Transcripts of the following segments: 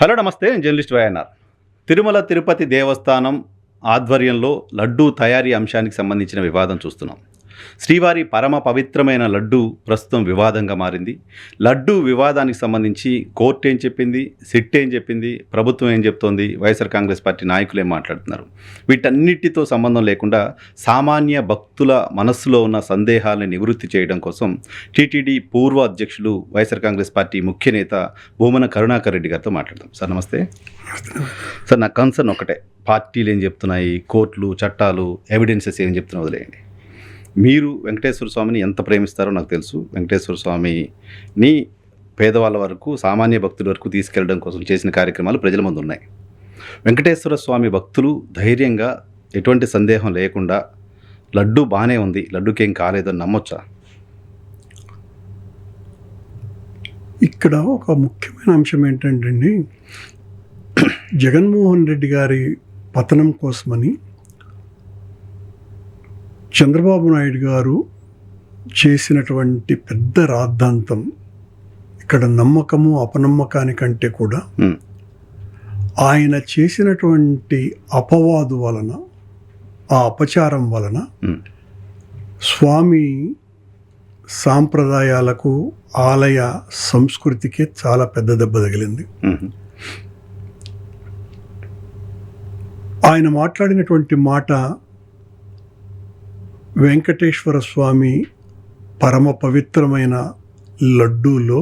Hello నమస్తే, నేను journalist YNR. Tirumala Tirupati దేవస్థానం ఆధ్వర్యంలో లడ్డూ తయారీ అంశానికి సంబంధించిన వివాదం చూస్తున్నాం. శ్రీవారి పరమ పవిత్రమైన లడ్డూ ప్రస్తుతం వివాదంగా మారింది. లడ్డూ వివాదానికి సంబంధించి కోర్టు ఏం చెప్పింది, సిట్ ఏం చెప్పింది, ప్రభుత్వం ఏం చెప్తోంది, వైఎస్ఆర్ కాంగ్రెస్ పార్టీ నాయకులు ఏం మాట్లాడుతున్నారు, వీటన్నిటితో సంబంధం లేకుండా సామాన్య భక్తుల మనస్సులో ఉన్న సందేహాలను నివృత్తి చేయడం కోసం టీటీడీ పూర్వ అధ్యక్షులు వైఎస్ఆర్ కాంగ్రెస్ పార్టీ ముఖ్య నేత భూమన కరుణాకర్ రెడ్డి గారితో మాట్లాడదాం. సార్ నమస్తే. సార్, నా కన్సర్న్ ఒకటే, పార్టీలు ఏం చెప్తున్నాయి, కోర్టులు, చట్టాలు, ఎవిడెన్సెస్ ఏం చెప్తున్నా వదిలేయండి. మీరు వెంకటేశ్వర స్వామిని ఎంత ప్రేమిస్తారో నాకు తెలుసు. వెంకటేశ్వర స్వామిని పేదవాళ్ళ వరకు, సామాన్య భక్తుల వరకు తీసుకెళ్లడం కోసం చేసిన కార్యక్రమాలు ప్రజల ముందు ఉన్నాయి. వెంకటేశ్వర స్వామి భక్తులు ధైర్యంగా, ఎటువంటి సందేహం లేకుండా లడ్డు బాగానే ఉంది, లడ్డుకి ఏం కాలేదని నమ్మొచ్చా? ఇక్కడ ఒక ముఖ్యమైన అంశం ఏంటంటే, జగన్మోహన్ రెడ్డి గారి పతనం కోసమని చంద్రబాబు నాయుడు గారు చేసినటువంటి పెద్ద రాద్ధాంతం, ఇక్కడ నమ్మకము అపనమ్మకానికంటే కూడా ఆయన చేసినటువంటి అపవాదు వలన, ఆ అపచారం వలన స్వామి సాంప్రదాయాలకు, ఆలయ సంస్కృతికి చాలా పెద్ద దెబ్బ తగిలింది. ఆయన మాట్లాడినటువంటి మాట, వెంకటేశ్వర స్వామి పరమ పవిత్రమైన లడ్డూలో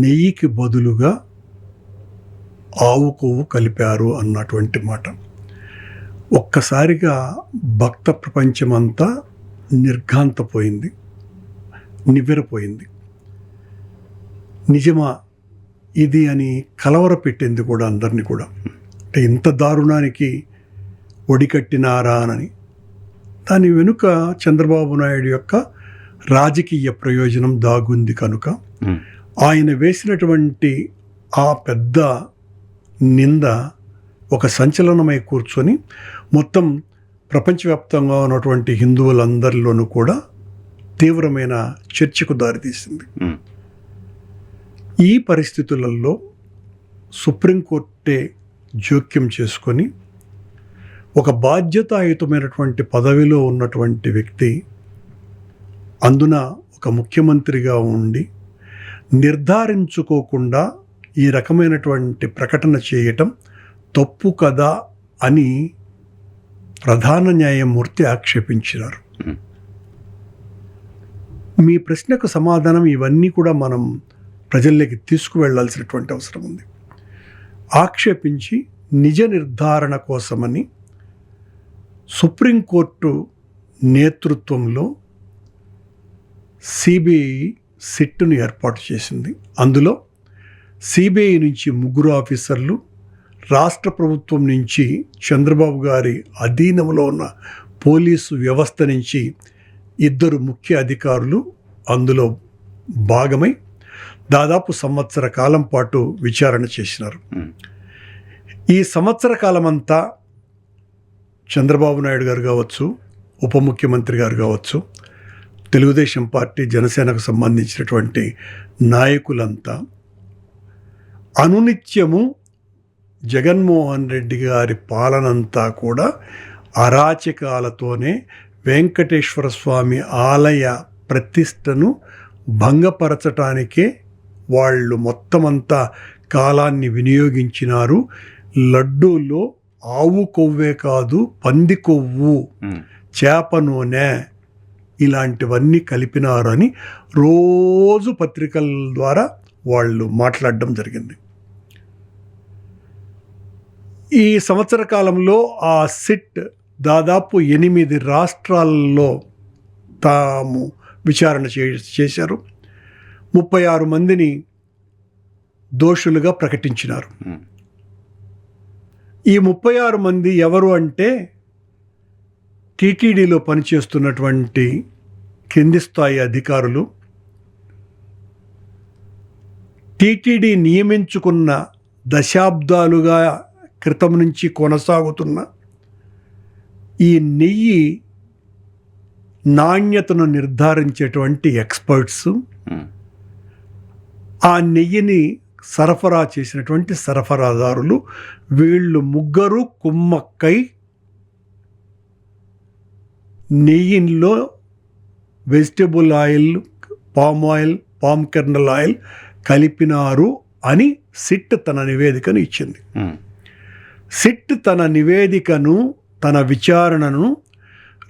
నెయ్యికి బదులుగా ఆవు కొవ్వు కలిపారు అన్నటువంటి మాట. ఒక్కసారిగా భక్త ప్రపంచమంతా నిర్ఘాంతపోయింది, నివ్వెరపోయింది. నిజమా ఇది అని కలవరపెట్టింది కూడా అందరినీ కూడా. అంటే ఇంత దారుణానికి ఒడికట్టినారా అని. దాని వెనుక చంద్రబాబు నాయుడు యొక్క రాజకీయ ప్రయోజనం దాగుంది కనుక ఆయన వేసినటువంటి ఆ పెద్ద నింద ఒక సంచలనమై కూర్చొని మొత్తం ప్రపంచవ్యాప్తంగా ఉన్నటువంటి హిందువులందరిలోనూ కూడా తీవ్రమైన చర్చకు దారితీసింది. ఈ పరిస్థితులలో సుప్రీంకోర్టే జోక్యం చేసుకొని, ఒక బాధ్యతాయుతమైనటువంటి పదవిలో ఉన్నటువంటి వ్యక్తి, అందున ఒక ముఖ్యమంత్రిగా ఉండి నిర్ధారించుకోకుండా ఈ రకమైనటువంటి ప్రకటన చేయటం తప్పు కదా అని ప్రధాన న్యాయమూర్తి ఆక్షేపించినారు. మీ ప్రశ్నకు సమాధానం ఇవన్నీ కూడా మనం ప్రజల్లోకి తీసుకువెళ్లాల్సినటువంటి అవసరం ఉంది. ఆక్షేపించి నిజ నిర్ధారణ కోసమని సుప్రీంకోర్టు నేతృత్వంలో సిబిఐ సిట్ను ఏర్పాటు చేసింది. అందులో సిబిఐ నుంచి 3 ఆఫీసర్లు, రాష్ట్ర ప్రభుత్వం నుంచి చంద్రబాబు గారి అధీనంలో ఉన్న పోలీసు వ్యవస్థ నుంచి 2 ముఖ్య అధికారులు అందులో భాగమై దాదాపు సంవత్సర కాలం పాటు విచారణ చేసినారు. ఈ సంవత్సర కాలమంతా చంద్రబాబు నాయుడు గారు కావచ్చు, ఉప ముఖ్యమంత్రి గారు కావచ్చు, తెలుగుదేశం పార్టీ, జనసేనకు సంబంధించినటువంటి నాయకులంతా అనునిత్యము జగన్మోహన్ రెడ్డి గారి పాలనంతా కూడా అరాచకాలతోనే వెంకటేశ్వర స్వామి ఆలయ ప్రతిష్టను భంగపరచటానికే వాళ్ళు మొత్తమంతా కాలాన్ని వినియోగించినారు. లడ్డూలో ఆవు కొవ్వే కాదు, పంది కొవ్వు, చేప నూనె, ఇలాంటివన్నీ కలిపినారు అని రోజు పత్రికల ద్వారా వాళ్ళు మాట్లాడడం జరిగింది. ఈ సంవత్సర కాలంలో ఆ సిట్ దాదాపు 8 రాష్ట్రాల్లో తాము విచారణ చేశారు. 36 మందిని దోషులుగా ప్రకటించినారు. ఈ 36 మంది ఎవరు అంటే, టీటీడీలో పనిచేస్తున్నటువంటి కింది స్థాయి అధికారులు, టీటీడీ నియమించుకున్న దశాబ్దాలుగా క్రితం నుంచి కొనసాగుతున్న ఈ నెయ్యి నాణ్యతను నిర్ధారించేటువంటి ఎక్స్పర్ట్స్, ఆ నెయ్యిని సరఫరా చేసినటువంటి సరఫరాదారులు వీళ్ళు ముగ్గురు కుమ్మక్కై నెయ్యిలో vegetable oil, palm kernel oil కలిపినారు అని సిట్ తన నివేదికను ఇచ్చింది. సిట్ తన నివేదికను, తన విచారణను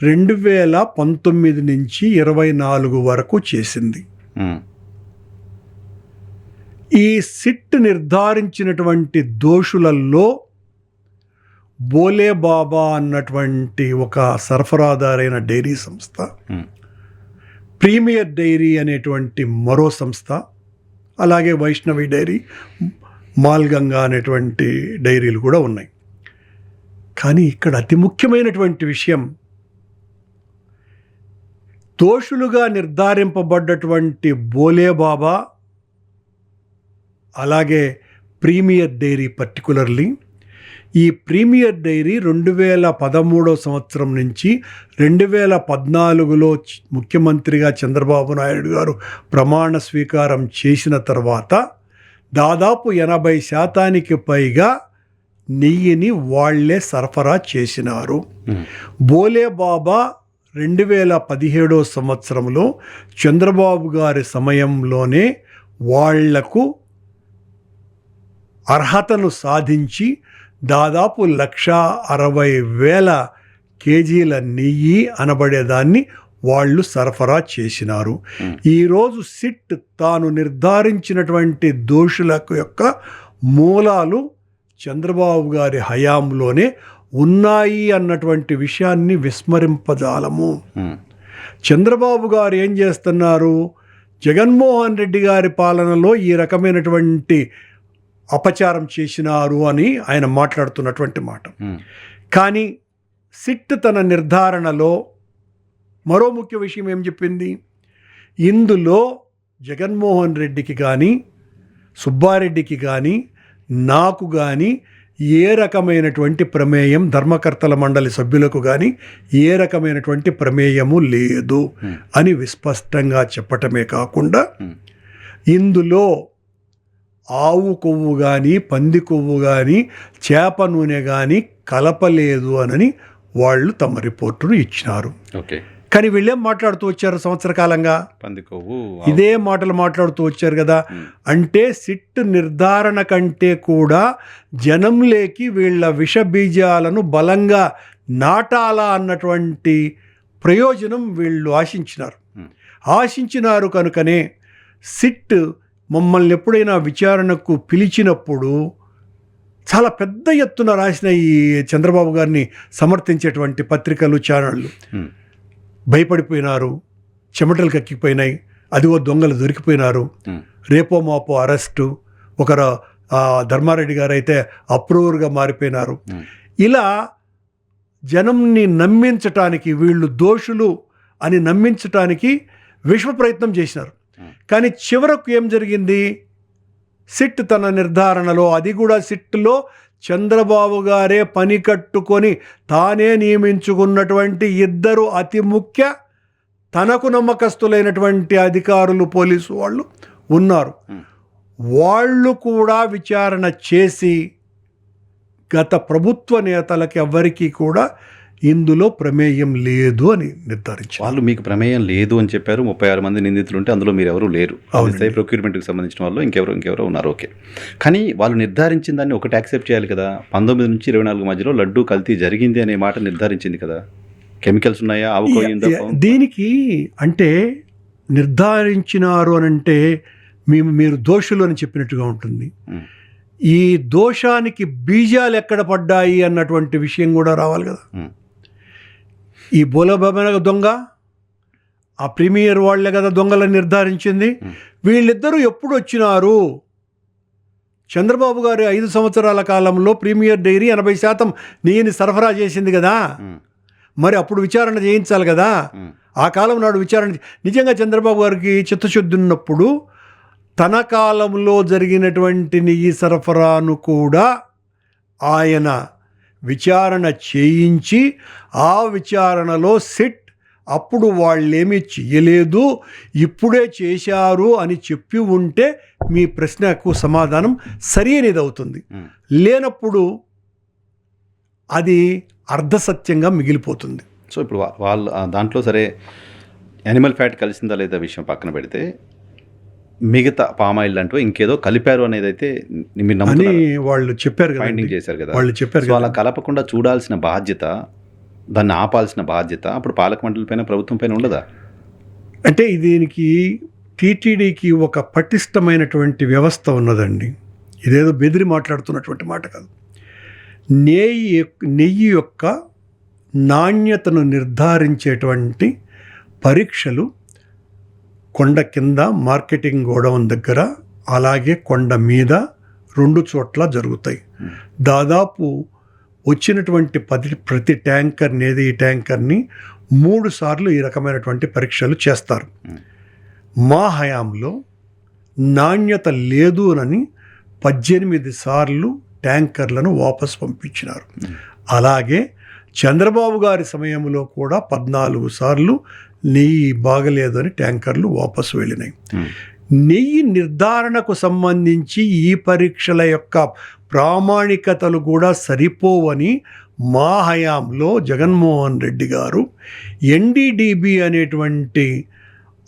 2019 నుంచి 24 వరకు చేసింది. ఈ సిట్ నిర్ధారించినటువంటి దోషులలో బోలే బాబా అన్నటువంటి ఒక సరఫరాదారైన డైరీ సంస్థ, ప్రీమియర్ డైరీ అనేటువంటి మరో సంస్థ, అలాగే వైష్ణవి డైరీ, మాల్గంగా అనేటువంటి డైరీలు కూడా ఉన్నాయి. కానీ ఇక్కడ అతి ముఖ్యమైనటువంటి విషయం, దోషులుగా నిర్ధారింపబడ్డటువంటి బోలే బాబా అలాగే ప్రీమియర్ డైరీ పర్టికులర్లీ, ఈ ప్రీమియర్ డైరీ 2013 సంవత్సరం నుంచి 2014లో ముఖ్యమంత్రిగా చంద్రబాబు నాయుడు గారు ప్రమాణ స్వీకారం చేసిన తర్వాత దాదాపు 80% పైగా నెయ్యిని వాళ్లే సరఫరా చేసినారు. బోలే బాబా 2017 సంవత్సరంలో చంద్రబాబు గారి సమయంలోనే వాళ్లకు అర్హతను సాధించి దాదాపు 160,000 కేజీల నెయ్యి అనబడేదాన్ని వాళ్ళు సరఫరా చేసినారు. ఈరోజు సిట్ తాను నిర్ధారించినటువంటి దోషులకు యొక్క మూలాలు చంద్రబాబు గారి హయాంలోనే ఉన్నాయి అన్నటువంటి విషయాన్ని విస్మరింపజాలము. చంద్రబాబు గారు ఏం చేస్తున్నారు, జగన్మోహన్ రెడ్డి గారి పాలనలో ఈ రకమైనటువంటి అపచారం చేసినారు అని ఆయన మాట్లాడుతున్నటువంటి మాట. కానీ సిట్ తన నిర్ధారణలో మరో ముఖ్య విషయం ఏం చెప్పింది, ఇందులో జగన్మోహన్ రెడ్డికి కానీ, సుబ్బారెడ్డికి కానీ, నాకు కానీ ఏ రకమైనటువంటి ప్రమేయం, ధర్మకర్తల మండలి సభ్యులకు కానీ ఏ రకమైనటువంటి ప్రమేయము లేదు అని విస్పష్టంగా చెప్పటమే కాకుండా, ఇందులో ఆవు కొవ్వు కానీ, పంది కొవ్వు కానీ, చేప నూనె కానీ కలపలేదు అని వాళ్ళు తమ రిపోర్టును ఇచ్చినారు. ఓకే. కానీ వీళ్ళేం మాట్లాడుతూ వచ్చారు సంవత్సర కాలంగా, పంది కొవ్వు ఇదే మాటలు మాట్లాడుతూ వచ్చారు కదా. అంటే సిట్ నిర్ధారణ కంటే కూడా జనంలోకి వీళ్ళ విష బీజాలను బలంగా నాటాలా అన్నటువంటి ప్రయోజనం వీళ్ళు ఆశించినారు కనుకనే సిట్ మమ్మల్ని ఎప్పుడైనా విచారణకు పిలిచినప్పుడు చాలా పెద్ద ఎత్తున రాసిన ఈ చంద్రబాబు గారిని సమర్థించేటువంటి పత్రికలు, ఛానళ్ళు భయపడిపోయినారు, చెమటలు కక్కిపోయినాయి, అదిగో దొంగలు దొరికిపోయినారు, రేపో మాపో అరెస్టు, ఒకరు ధర్మారెడ్డి గారు అయితే అప్రూవర్గా మారిపోయినారు. ఇలా జనంని నమ్మించటానికి, వీళ్ళు దోషులు అని నమ్మించటానికి విశ్వ ప్రయత్నం చేసినారు. కానీ చివరకు ఏం జరిగింది, సిట్ తన నిర్ధారణలో, అది కూడా సిట్లో చంద్రబాబు గారే పని కట్టుకొని తానే నియమించుకున్నటువంటి 2 అతి ముఖ్య తనకు నమ్మకస్తులైనటువంటి అధికారులు, పోలీసు వాళ్ళు ఉన్నారు. వాళ్ళు కూడా విచారణ చేసి గత ప్రభుత్వ నేతలకి ఎవరికీ కూడా ఇందులో ప్రమేయం లేదు అని నిర్ధారించారు. వాళ్ళు మీకు ప్రమేయం లేదు అని చెప్పారు. 36 మంది నిందితులు ఉంటే అందులో మీరు ఎవరు లేరు. ప్రొక్యూర్మెంట్కి సంబంధించిన వాళ్ళు ఇంకెవరో ఉన్నారు. ఓకే. కానీ వాళ్ళు నిర్ధారించిన దాన్ని ఒకటి యాక్సెప్ట్ చేయాలి కదా. 19 నుంచి 24 మధ్యలో లడ్డూ కల్తీ జరిగింది అనే మాట నిర్ధారించింది కదా. కెమికల్స్ ఉన్నాయా, ఆవుకోయిందా? దీనికి అంటే నిర్ధారించినారు అని అంటే మీరు దోషులు అని చెప్పినట్టుగా ఉంటుంది. ఈ దోషానికి బీజాలు ఎక్కడ పడ్డాయి అన్నటువంటి విషయం కూడా రావాలి కదా. ఈ బోలబాబా దొంగ, ఆ ప్రీమియర్ వాళ్ళే కదా దొంగలను నిర్ధారించింది. వీళ్ళిద్దరూ ఎప్పుడు వచ్చినారు? చంద్రబాబు గారి 5 సంవత్సరాల కాలంలో ప్రీమియర్ డైరీ 80% నెయ్యిని సరఫరా చేసింది కదా. మరి అప్పుడు విచారణ చేయించాలి కదా. ఆ కాలం నాడు విచారణ నిజంగా చంద్రబాబు గారికి చిత్తశుద్ధి ఉన్నప్పుడు తన కాలంలో జరిగినటువంటి నెయ్యి సరఫరాను కూడా ఆయన విచారణ చేయించి, ఆ విచారణలో సిట్ అప్పుడు వాళ్ళేమీ చెయ్యలేదు, ఇప్పుడే చేశారు అని చెప్పి ఉంటే మీ ప్రశ్నకు సమాధానం సరైనది అవుతుంది. లేనప్పుడు అది అర్ధసత్యంగా మిగిలిపోతుంది. సో ఇప్పుడు వాళ్ళు దాంట్లో సరే యానిమల్ ఫ్యాట్ కలిసిందా లేదా విషయం పక్కన పెడితే మిగతా పామాయిల్ అంటూ ఇంకేదో కలిపారు అనేది అయితే మీరు అని నమ్ముతున్నారు, వాళ్ళు చెప్పారు కదా, ఫైండింగ్ చేశారు కదా. వాళ్ళు చెప్పారు సో కదా. అలా కలపకుండా చూడాల్సిన బాధ్యత, దాన్ని ఆపాల్సిన బాధ్యత అప్పుడు పాలక మండలి పైన, ప్రభుత్వం పైన ఉండదా? అంటే దీనికి టీటీడీకి ఒక పటిష్టమైనటువంటి వ్యవస్థ ఉన్నదండి. ఇదేదో బెదిరి మాట్లాడుతున్నటువంటి మాట కాదు. నెయ్యి యొక్క నాణ్యతను నిర్ధారించేటువంటి పరీక్షలు కొండ కింద మార్కెటింగ్ గోడౌన్ దగ్గర, అలాగే కొండ మీద 2 చోట్ల జరుగుతాయి. దాదాపు వచ్చినటువంటి ప్రతి ట్యాంకర్ని, ఈ ట్యాంకర్ని 3 సార్లు ఈ రకమైనటువంటి పరీక్షలు చేస్తారు. మా హయాంలో నాణ్యత లేదు అని 18 సార్లు ట్యాంకర్లను వాపస్ పంపించినారు. అలాగే చంద్రబాబు గారి సమయంలో కూడా 14 సార్లు నెయ్యి బాగలేదు అని ట్యాంకర్లు వాపసు వెళ్ళినాయి. నెయ్యి నిర్ధారణకు సంబంధించి ఈ పరీక్షల యొక్క ప్రామాణికతలు కూడా సరిపోవని మా హయాంలో జగన్మోహన్ రెడ్డి గారు ఎన్డీడీబీ అనేటువంటి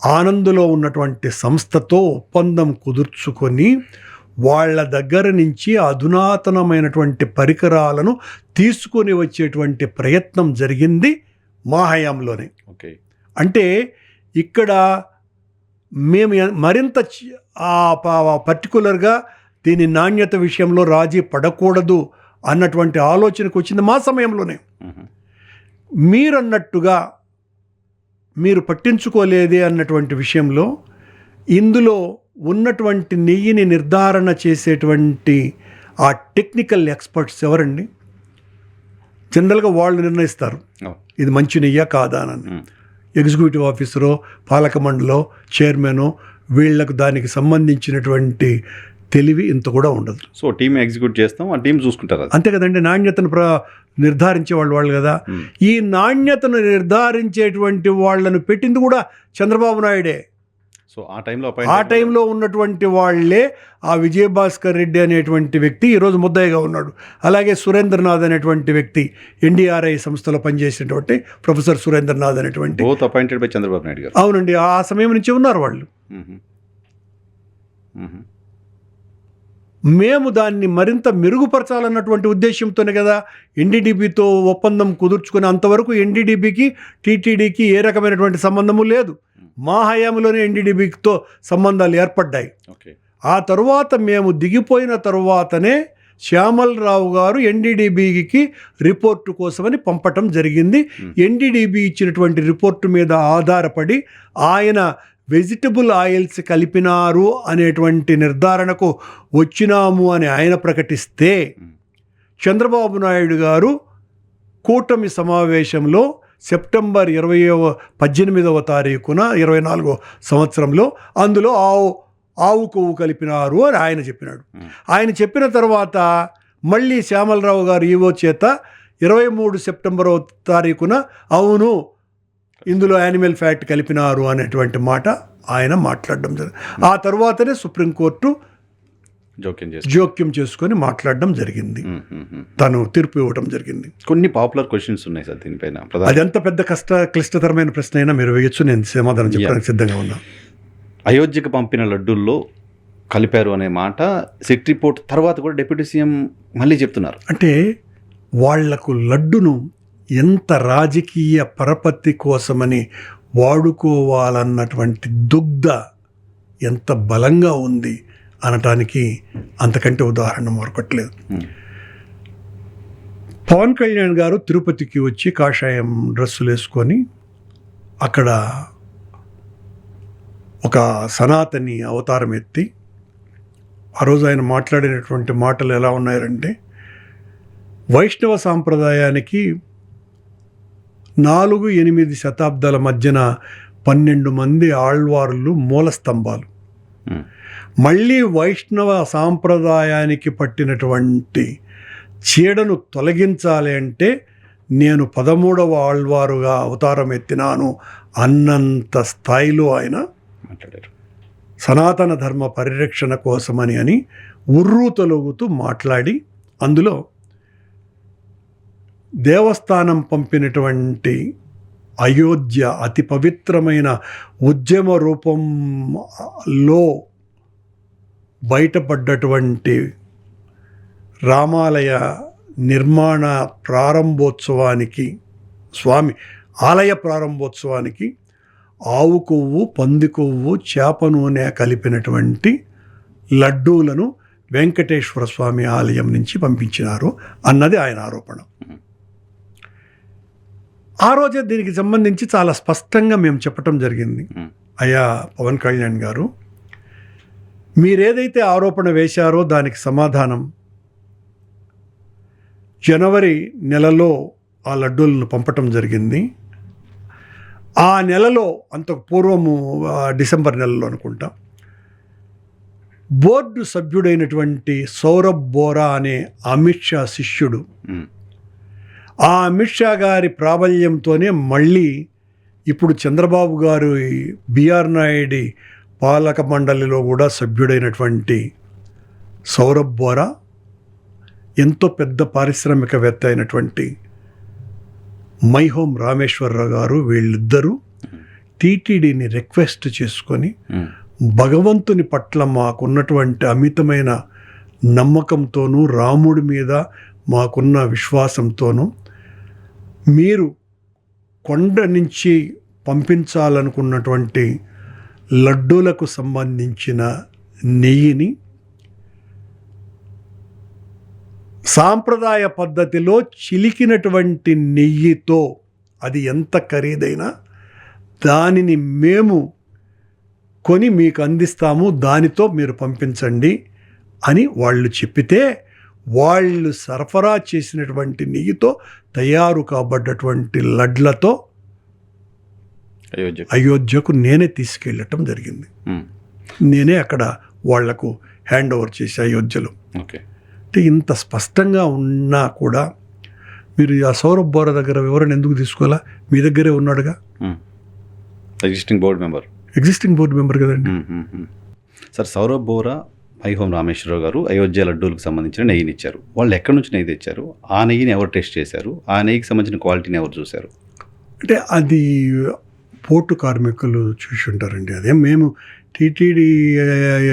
ఆనందులో ఉన్నటువంటి సంస్థతో ఒప్పందం కుదుర్చుకొని వాళ్ళ దగ్గర నుంచి అధునాతనమైనటువంటి పరికరాలను తీసుకొని వచ్చేటువంటి ప్రయత్నం జరిగింది మా హయాంలోనే. ఓకే, అంటే ఇక్కడ మేము మరింత పర్టికులర్గా దీని నాణ్యత విషయంలో రాజీ పడకూడదు అన్నటువంటి ఆలోచనకు వచ్చింది మా సమయంలోనే. మీరన్నట్టుగా మీరు పట్టించుకోలేదే అన్నటువంటి విషయంలో ఇందులో ఉన్నటువంటి నెయ్యిని నిర్ధారణ చేసేటువంటి ఆ టెక్నికల్ ఎక్స్పర్ట్స్ ఎవరండి? జనరల్గా వాళ్ళు నిర్ణయిస్తారు ఇది మంచి నెయ్యా కాదా అని. ఎగ్జిక్యూటివ్ ఆఫీసరో, పాలక మండలో, చైర్మనో, వీళ్లకు దానికి సంబంధించినటువంటి తెలివి ఇంత కూడా ఉండదు. సో టీం ఎగ్జిక్యూట్ చేస్తాం, ఆ టీం చూసుకుంటారు. అంతే కదండి, నాణ్యతను నిర్ధారించే వాళ్ళు కదా. ఈ నాణ్యతను నిర్ధారించేటువంటి వాళ్ళను పెట్టింది కూడా చంద్రబాబు నాయుడే. సో ఆ టైంలో ఉన్నటువంటి వాళ్ళే ఆ విజయభాస్కర్ రెడ్డి అనేటువంటి వ్యక్తి ఈరోజు ముద్దాయిగా ఉన్నాడు. అలాగే సురేంద్రనాథ్ అనేటువంటి వ్యక్తి, ఎన్డీఆర్ఐ సంస్థలో పనిచేసినటువంటి ప్రొఫెసర్ సురేంద్రనాథ్ అనేటువంటి, both appointed by Chandrababu Naidu గారు. అవునండి, ఆ సమయం నుంచి ఉన్నారు వాళ్ళు. మేము దాన్ని మరింత మెరుగుపరచాలన్నటువంటి ఉద్దేశంతోనే కదా ఎన్డీడీబీతో ఒప్పందం కుదుర్చుకుని. అంతవరకు ఎన్డీడీబీకి టీటీడీకి ఏ రకమైనటువంటి సంబంధము లేదు. మా హయాంలోనే ఎన్డీడీబీతో సంబంధాలు ఏర్పడ్డాయి. ఆ తరువాత మేము దిగిపోయిన తరువాతనే శ్యామలరావు గారు ఎన్డీడీబీకి రిపోర్టు కోసమని పంపటం జరిగింది. ఎన్డీడీబీ ఇచ్చినటువంటి రిపోర్టు మీద ఆధారపడి ఆయన వెజిటబుల్ ఆయిల్స్ కలిపినారు అనేటువంటి నిర్ధారణకు వచ్చినాము అని ఆయన ప్రకటిస్తే, చంద్రబాబు నాయుడు గారు కూటమి సమావేశంలో సెప్టెంబర్ 18వ తారీఖున 24వ సంవత్సరంలో అందులో ఆవు కొవ్వు కలిపినారు అని ఆయన చెప్పినాడు. ఆయన చెప్పిన తర్వాత మళ్ళీ శ్యామలరావు గారు ఈవో చేత 23 సెప్టెంబర్ తారీఖున అవును ఇందులో యానిమల్ ఫ్యాట్ కలిపినారు అనేటువంటి మాట ఆయన మాట్లాడడం జరిగింది. ఆ తర్వాతనే సుప్రీంకోర్టు జోక్యం చేసుకొని మాట్లాడడం జరిగింది, తను తీర్పు ఇవ్వడం జరిగింది. కొన్ని పాపులర్ క్వశ్చన్స్ ఉన్నాయి సార్ దీనిపైన. అదెంత పెద్ద క్లిష్టతరమైన ప్రశ్న అయినా మీరు వేయచ్చు, నేను సమాధానం చెప్పడానికి సిద్ధంగా ఉన్నా. అయోధ్యకు పంపిన లడ్డూల్లో కలిపారు అనే మాట సిట్ రిపోర్ట్ తర్వాత కూడా డిప్యూటీ సీఎం మళ్ళీ చెప్తున్నారు. అంటే వాళ్లకు లడ్డును ఎంత రాజకీయ పరపతి కోసమని వాడుకోవాలన్నటువంటి దుగ్ధ ఎంత బలంగా ఉంది అనటానికి అంతకంటే ఉదాహరణ మరొకట్లేదు. పవన్ కళ్యాణ్ గారు తిరుపతికి వచ్చి కాషాయం డ్రెస్సులు వేసుకొని అక్కడ ఒక సనాతని అవతారం ఎత్తి, ఆ రోజు ఆయన మాట్లాడినటువంటి మాటలు ఎలా ఉన్నాయంటే, వైష్ణవ సాంప్రదాయానికి 4-8 శతాబ్దాల మధ్యన 12 మంది ఆళ్వార్లు మూల స్తంభాలు. మళ్ళీ వైష్ణవ సాంప్రదాయానికి పట్టినటువంటి చీడను తొలగించాలి అంటే నేను 13వ ఆళ్వారుగా అవతారం ఎత్తినాను అన్నంత స్థాయిలో ఆయన మాట్లాడారు. సనాతన ధర్మ పరిరక్షణ కోసమని అని ఉర్రూతలుగుతూ మాట్లాడి, అందులో దేవస్థానం పంపినటువంటి అయోధ్య అతి పవిత్రమైన ఉద్యమ రూపంలో బయటపడ్డటువంటి రామాలయ నిర్మాణ ప్రారంభోత్సవానికి, స్వామి ఆలయ ప్రారంభోత్సవానికి ఆవు కొవ్వు, పంది కొవ్వు, చేప నూనె కలిపినటువంటి లడ్డూలను వెంకటేశ్వర స్వామి ఆలయం నుంచి పంపించినారు అన్నది ఆయన ఆరోపణ. ఆ రోజే దీనికి సంబంధించి చాలా స్పష్టంగా మేము చెప్పటం జరిగింది. అయ్యా పవన్ కళ్యాణ్ గారు, మీరేదైతే ఆరోపణ వేశారో దానికి సమాధానం జనవరి నెలలో ఆ లడ్డూలను పంపటం జరిగింది. ఆ నెలలో, అంతకు పూర్వము డిసెంబర్ నెలలో అనుకుంటా, బోర్డు సభ్యుడైనటువంటి సౌరభ్ బోరా అనే అమిత్ షా శిష్యుడు, ఆ అమిత్ షా గారి ప్రాబల్యంతోనే మళ్ళీ ఇప్పుడు చంద్రబాబు గారు బిఆర్ నాయుడి పాలక మండలిలో కూడా సభ్యుడైనటువంటి సౌరభ్ బోరా, ఎంతో పెద్ద పారిశ్రామికవేత్త అయినటువంటి మైహోం రామేశ్వరరావు గారు, వీళ్ళిద్దరూ టీటీడీని రిక్వెస్ట్ చేసుకొని భగవంతుని పట్ల మాకున్నటువంటి అమితమైన నమ్మకంతోనూ, రాముడి మీద మాకున్న విశ్వాసంతోనూ, మీరు కొండ నుంచి పంపించాలనుకున్నటువంటి లడ్డూలకు సంబంధించిన నెయ్యిని సాంప్రదాయ పద్ధతిలో చిలికినటువంటి నెయ్యితో, అది ఎంత ఖరీదైనా దానిని మేము కొని మీకు అందిస్తాము, దానితో మీరు పంపించండి అని వాళ్ళు చెప్పితే, వాళ్ళు సరఫరా చేసినటువంటి నెయ్యితో తయారు కాబడ్డటువంటి లడ్లతో అయోధ్యకు నేనే తీసుకెళ్ళటం జరిగింది. నేనే అక్కడ వాళ్లకు హ్యాండ్ ఓవర్ చేసి అయోధ్యలో. అంటే ఇంత స్పష్టంగా ఉన్నా కూడా మీరు ఆ సౌరభ్ బోరా దగ్గర వివరణ ఎందుకు తీసుకోవాలా? మీ దగ్గరే ఉన్నాడుగా, ఎగ్జిస్టింగ్ బోర్డు మెంబర్ కదండి. సార్, సౌరభ్ బోరా, మైహోం రామేశ్వరరావు గారు అయోధ్య లడ్డూలకు సంబంధించిన నెయ్యిని ఇచ్చారు. వాళ్ళు ఎక్కడి నుంచి నెయ్యి తెచ్చారు? ఆ నెయ్యిని ఎవరు టెస్ట్ చేశారు? ఆ నెయ్యికి సంబంధించిన క్వాలిటీని ఎవరు చూశారు? అంటే అది పోర్టు కార్మికులు చూసి ఉంటారండి. అదే మేము టీటీడీ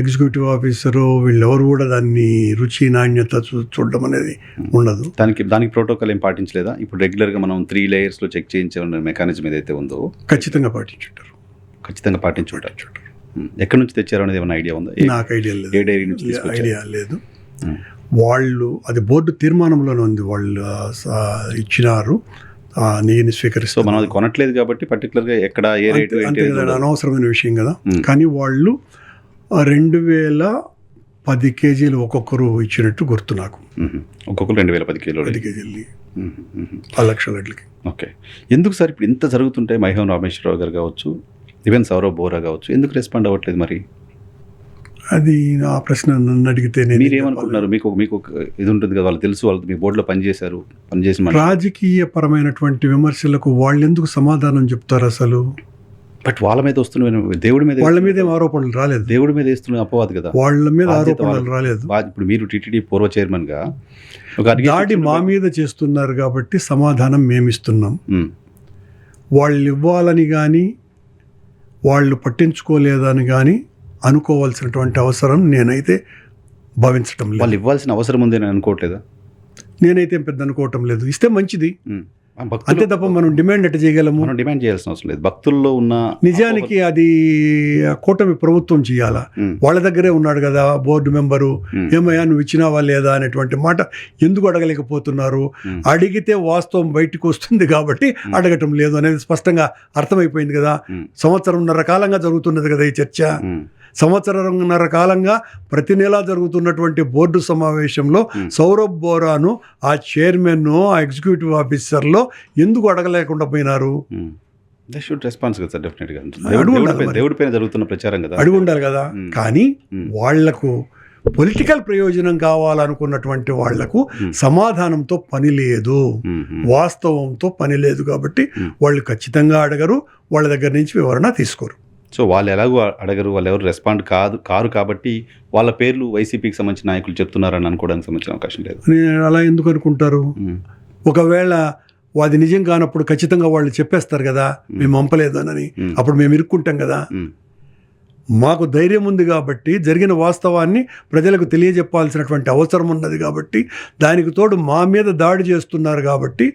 ఎగ్జిక్యూటివ్ ఆఫీసరు వీళ్ళెవరు కూడా దాన్ని రుచి, నాణ్యత చూడడం అనేది ఉండదు. దానికి ప్రోటోకాల్ ఏం పాటించలేదా? ఇప్పుడు రెగ్యులర్గా మనం 3 లేయర్స్లో చెక్ చేయించే మెకానిజం ఏదైతే ఉందో ఖచ్చితంగా పాటించుంటారు. ఎక్కడి నుంచి తెచ్చారు అనేది ఏమైనా ఐడియా ఉందా? నాకు ఐడియా లేదు. ఏ డైరీ నుంచి ఐడియా లేదు. వాళ్ళు అది బోర్డు తీర్మానంలోనే ఉంది, వాళ్ళు ఇచ్చినారు నెయ్యిని స్వీకరిస్తూ. మనం అది కొనట్లేదు కాబట్టి పర్టికులర్గా ఎక్కడ ఏ రేటు అనవసరమైన విషయం కదా. కానీ వాళ్ళు 2010 కేజీలు ఒక్కొక్కరు ఇచ్చినట్టు గుర్తు నాకు. ఒక్కొక్కరు 2010 కేజీలు 10 కేజీలు 10 లక్షల లడ్లకి. ఓకే, ఎందుకు సార్ ఇప్పుడు ఇంత జరుగుతుంటే మైహోం రామేశ్వరరావు గారు కావచ్చు, ఈవెన్ సౌరవ్ బోరా కావచ్చు, ఎందుకు రెస్పాండ్ అవ్వట్లేదు? మరి అది ఆ ప్రశ్న నన్ను అడిగితే మీరేమనుకుంటున్నారు? మీకు ఇది ఉంటుంది కదా, వాళ్ళు తెలుసు, వాళ్ళు మీ బోర్డులో పనిచేసి రాజకీయ పరమైనటువంటి విమర్శలకు వాళ్ళు ఎందుకు సమాధానం చెప్తారు అసలు? బట్ వాళ్ళ మీద వస్తున్న దేవుడి మీద, వాళ్ళ మీద ఆరోపణలు రాలేదు. దేవుడి మీద వేస్తున్న అపవాదు కదా, వాళ్ళ మీద ఆరోపణలు రాలేదు. ఇప్పుడు మీరు టీటీడీ పూర్వ చైర్మన్ గా దాడి మా మీద చేస్తున్నారు కాబట్టి సమాధానం మేమిస్తున్నాం. వాళ్ళు ఇవ్వాలని కానీ వాళ్ళు పట్టించుకోలేదని కానీ అనుకోవాల్సినటువంటి అవసరం నేనైతే భావించటం లేదు. వాళ్ళు ఇవ్వాల్సిన అవసరం ఉంది అని అనుకోవట్లేదా? నేనైతే పెద్ద అనుకోవటం లేదు. ఇస్తే మంచిది అంతే తప్ప మనం డిమాండ్ ఎట్లా చేయగలము? మనం డిమాండ్ చేయాల్సిన అవసరం లేదు. భక్తుల్లో ఉన్న నిజానికి అది కూటమి ప్రభుత్వం చేయాలా. వాళ్ళ దగ్గరే ఉన్నాడు కదా బోర్డు మెంబరు, ఏమయ్యా నువ్వు ఇచ్చినావా లేదా అనేటువంటి మాట ఎందుకు అడగలేకపోతున్నారు? అడిగితే వాస్తవం బయటకు వస్తుంది కాబట్టి అడగటం లేదు అనేది స్పష్టంగా అర్థమైపోయింది కదా. 1.5 కాలంగా జరుగుతున్నది కదా ఈ చర్చ. 1.5 కాలంగా ప్రతి నెలా జరుగుతున్నటువంటి బోర్డు సమావేశంలో సౌరభ్ బోరాను, ఆ చైర్మన్, ఆ ఎగ్జిక్యూటివ్ ఆఫీసర్లో ఎందుకు అడగలేకుండా పోయినారు? దేవుడి పైన జరుగుతున్న ప్రచారం కదా, అడిగి ఉండాలి కదా. కానీ వాళ్లకు పొలిటికల్ ప్రయోజనం కావాలనుకున్నటువంటి వాళ్లకు సమాధానంతో పని లేదు, వాస్తవంతో పని లేదు. కాబట్టి వాళ్ళు ఖచ్చితంగా అడగరు, వాళ్ళ దగ్గర నుంచి వివరణ తీసుకోరు. సో వాళ్ళు ఎలాగో అడగరు, వాళ్ళు ఎవరు రెస్పాండ్ కారు కాబట్టి వాళ్ళ పేర్లు వైసీపీకి సంబంధించిన నాయకులు చెప్తున్నారని అనుకోవడానికి సంబంధించిన అవకాశం లేదు. అలా ఎందుకు అనుకుంటారు? ఒకవేళ అది నిజం కానప్పుడు ఖచ్చితంగా వాళ్ళు చెప్పేస్తారు కదా, మేము పంపలేదు అని. అప్పుడు మేము ఇరుక్కుంటాం కదా. మాకు ధైర్యం ఉంది కాబట్టి జరిగిన వాస్తవాన్ని ప్రజలకు తెలియజెప్పాల్సినటువంటి అవసరం ఉన్నది కాబట్టి, దానికి తోడు మా మీద దాడి చేస్తున్నారు కాబట్టి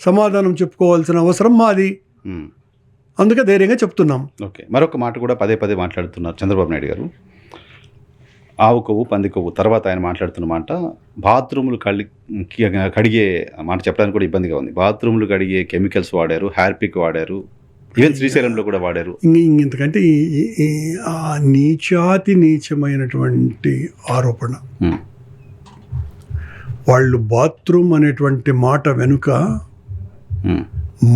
సమాధానం చెప్పుకోవాల్సిన అవసరం మాది. అందుకే ధైర్యంగా చెప్తున్నాం. ఓకే, మరొక మాట కూడా పదే పదే మాట్లాడుతున్నారు చంద్రబాబు నాయుడు గారు. ఆవు కొవ్వు పంది కొవ్వు తర్వాత ఆయన మాట్లాడుతున్న మాట, బాత్రూములు కడిగే మాట చెప్పడానికి కూడా ఇబ్బందిగా ఉంది. బాత్రూములు కడిగే కెమికల్స్ వాడారు, హ్యార్పిక్ వాడారు, ఈవెన్ శ్రీశైలంలో కూడా వాడారు. ఇంతకంటే నీచమైనటువంటి ఆరోపణ. వాళ్ళు బాత్రూమ్ అనేటువంటి మాట వెనుక